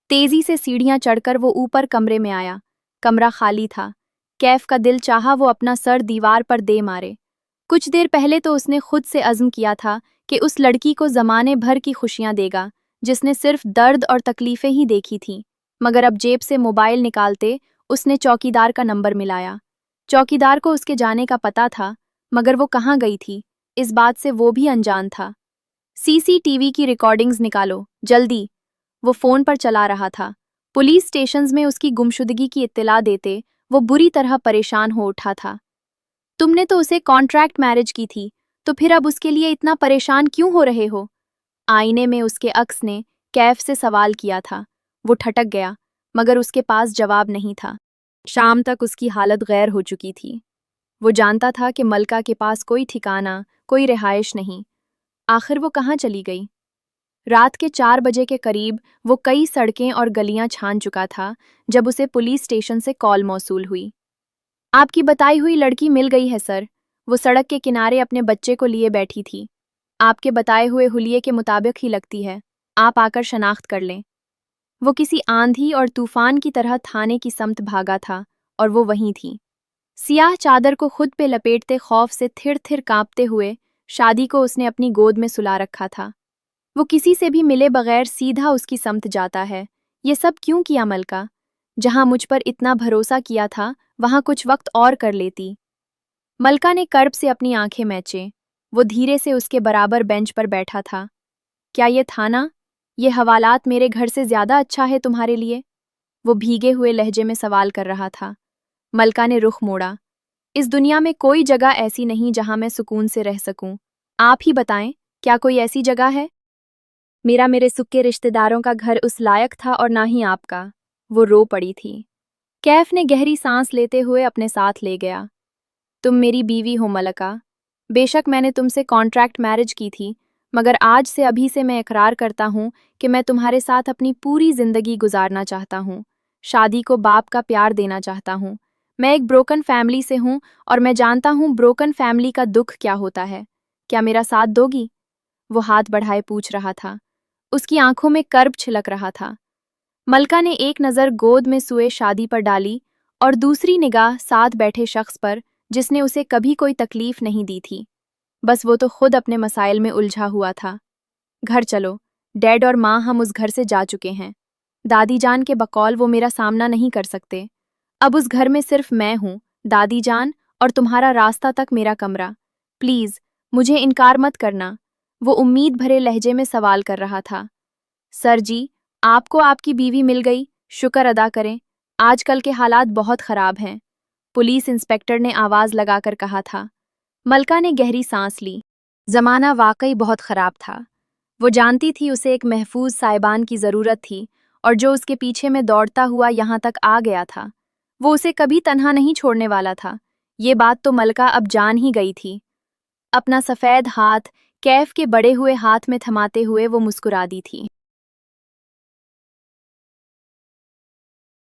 तेजी से सीढ़ियां चढ़कर वो ऊपर कमरे में आया। कमरा खाली था। कैफ का दिल चाहा वो अपना सर दीवार पर दे मारे। कुछ देर पहले तो उसने खुद से अज़्म किया था कि उस लड़की को ज़माने भर की खुशियां देगा, जिसने सिर्फ दर्द और तकलीफें ही देखी थीं। मगर अब जेब से मोबाइल निकालते उसने चौकीदार का नंबर मिलाया। चौकीदार को उसके जाने का पता था, मगर वो कहाँ गई थी, इस बात से वो भी अनजान था। सीसीटीवी की रिकॉर्डिंग्स निकालो, जल्दी। वो फ़ोन पर चला रहा था। पुलिस स्टेशंस में उसकी गुमशुदगी की इत्तला देते वो बुरी तरह परेशान हो उठा था। तुमने तो उसे कॉन्ट्रैक्ट मैरिज की थी, तो फिर अब उसके लिए इतना परेशान क्यों हो रहे हो? आईने में उसके अक्स ने कैफ से सवाल किया था। वो ठटक गया, मगर उसके पास जवाब नहीं था। शाम तक उसकी हालत गैर हो चुकी थी। वो जानता था कि मलका के पास कोई ठिकाना, कोई रिहाइश नहीं। आखिर वो कहाँ चली गई? रात के 4 बजे के करीब वो कई सड़कें और गलियां छान चुका था जब उसे पुलिस स्टेशन से कॉल मौसूल हुई। आपकी बताई हुई लड़की मिल गई है सर। वो सड़क के किनारे अपने बच्चे को लिए बैठी थी। आपके बताए हुए हुलिये के मुताबिक ही लगती है। आप आकर शनाख्त कर लें। वो किसी आंधी और तूफान की तरह थाने की समत भागा था और वो वहीं थी। सियाह चादर को खुद पे लपेटते खौफ से थिर थिर कांपते हुए शादी को उसने अपनी गोद में सुला रखा था। वो किसी से भी मिले बगैर सीधा उसकी समत जाता है। ये सब क्यों किया मलका? जहां मुझ पर इतना भरोसा किया था वहां कुछ वक्त और कर लेती। मलका ने कर्ब से अपनी आंखें मैचे। वो धीरे से उसके बराबर बेंच पर बैठा था। क्या ये थाना, ये हवालात मेरे घर से ज्यादा अच्छा है तुम्हारे लिए? वो भीगे हुए लहजे में सवाल कर रहा था। मलका ने रुख मोड़ा। इस दुनिया में कोई जगह ऐसी नहीं जहां मैं सुकून से रह सकूं। आप ही बताएं, क्या कोई ऐसी जगह है? मेरा मेरे सुक्के रिश्तेदारों का घर उस लायक था और ना ही आपका। वो रो पड़ी थी। कैफ ने गहरी सांस लेते हुए अपने साथ ले गया। तुम मेरी बीवी हो मलका। बेशक मैंने तुमसे कॉन्ट्रैक्ट मैरिज की थी, मगर आज से अभी से मैं इकरार करता हूँ कि मैं तुम्हारे साथ अपनी पूरी जिंदगी गुजारना चाहता हूँ। शादी को बाप का प्यार देना चाहता हूँ। मैं एक ब्रोकन फैमिली से हूँ और मैं जानता हूँ ब्रोकन फैमिली का दुख क्या होता है। क्या मेरा साथ दोगी? वो हाथ बढ़ाए पूछ रहा था। उसकी आंखों में कर्ब छिलक रहा था। मलका ने एक नज़र गोद में सुए शादी पर डाली और दूसरी निगाह साथ बैठे शख्स पर जिसने उसे कभी कोई तकलीफ नहीं दी थी। बस वो तो खुद अपने मसाइल में उलझा हुआ था। घर चलो, डैड और माँ हम उस घर से जा चुके हैं। दादी जान के बकौल वो मेरा सामना नहीं कर सकते। अब उस घर में सिर्फ मैं हूँ, दादी जान और तुम्हारा रास्ता तक मेरा कमरा। प्लीज़, मुझे इनकार मत करना। वो उम्मीद भरे लहजे में सवाल कर रहा था। सर जी, आपको आपकी बीवी मिल गई, शुक्र अदा करें। आजकल के हालात बहुत ख़राब हैं, पुलिस इंस्पेक्टर ने आवाज़ लगाकर कहा था। मलका ने गहरी सांस ली। जमाना वाकई बहुत ख़राब था। वो जानती थी उसे एक महफूज साइबान की ज़रूरत थी और जो उसके पीछे में दौड़ता हुआ यहाँ तक आ गया था, वो उसे कभी तन्हा नहीं छोड़ने वाला था। ये बात तो मलका अब जान ही गई थी। अपना सफ़ेद हाथ कैफ के बड़े हुए हाथ में थमाते हुए वो मुस्कुरा दी थी।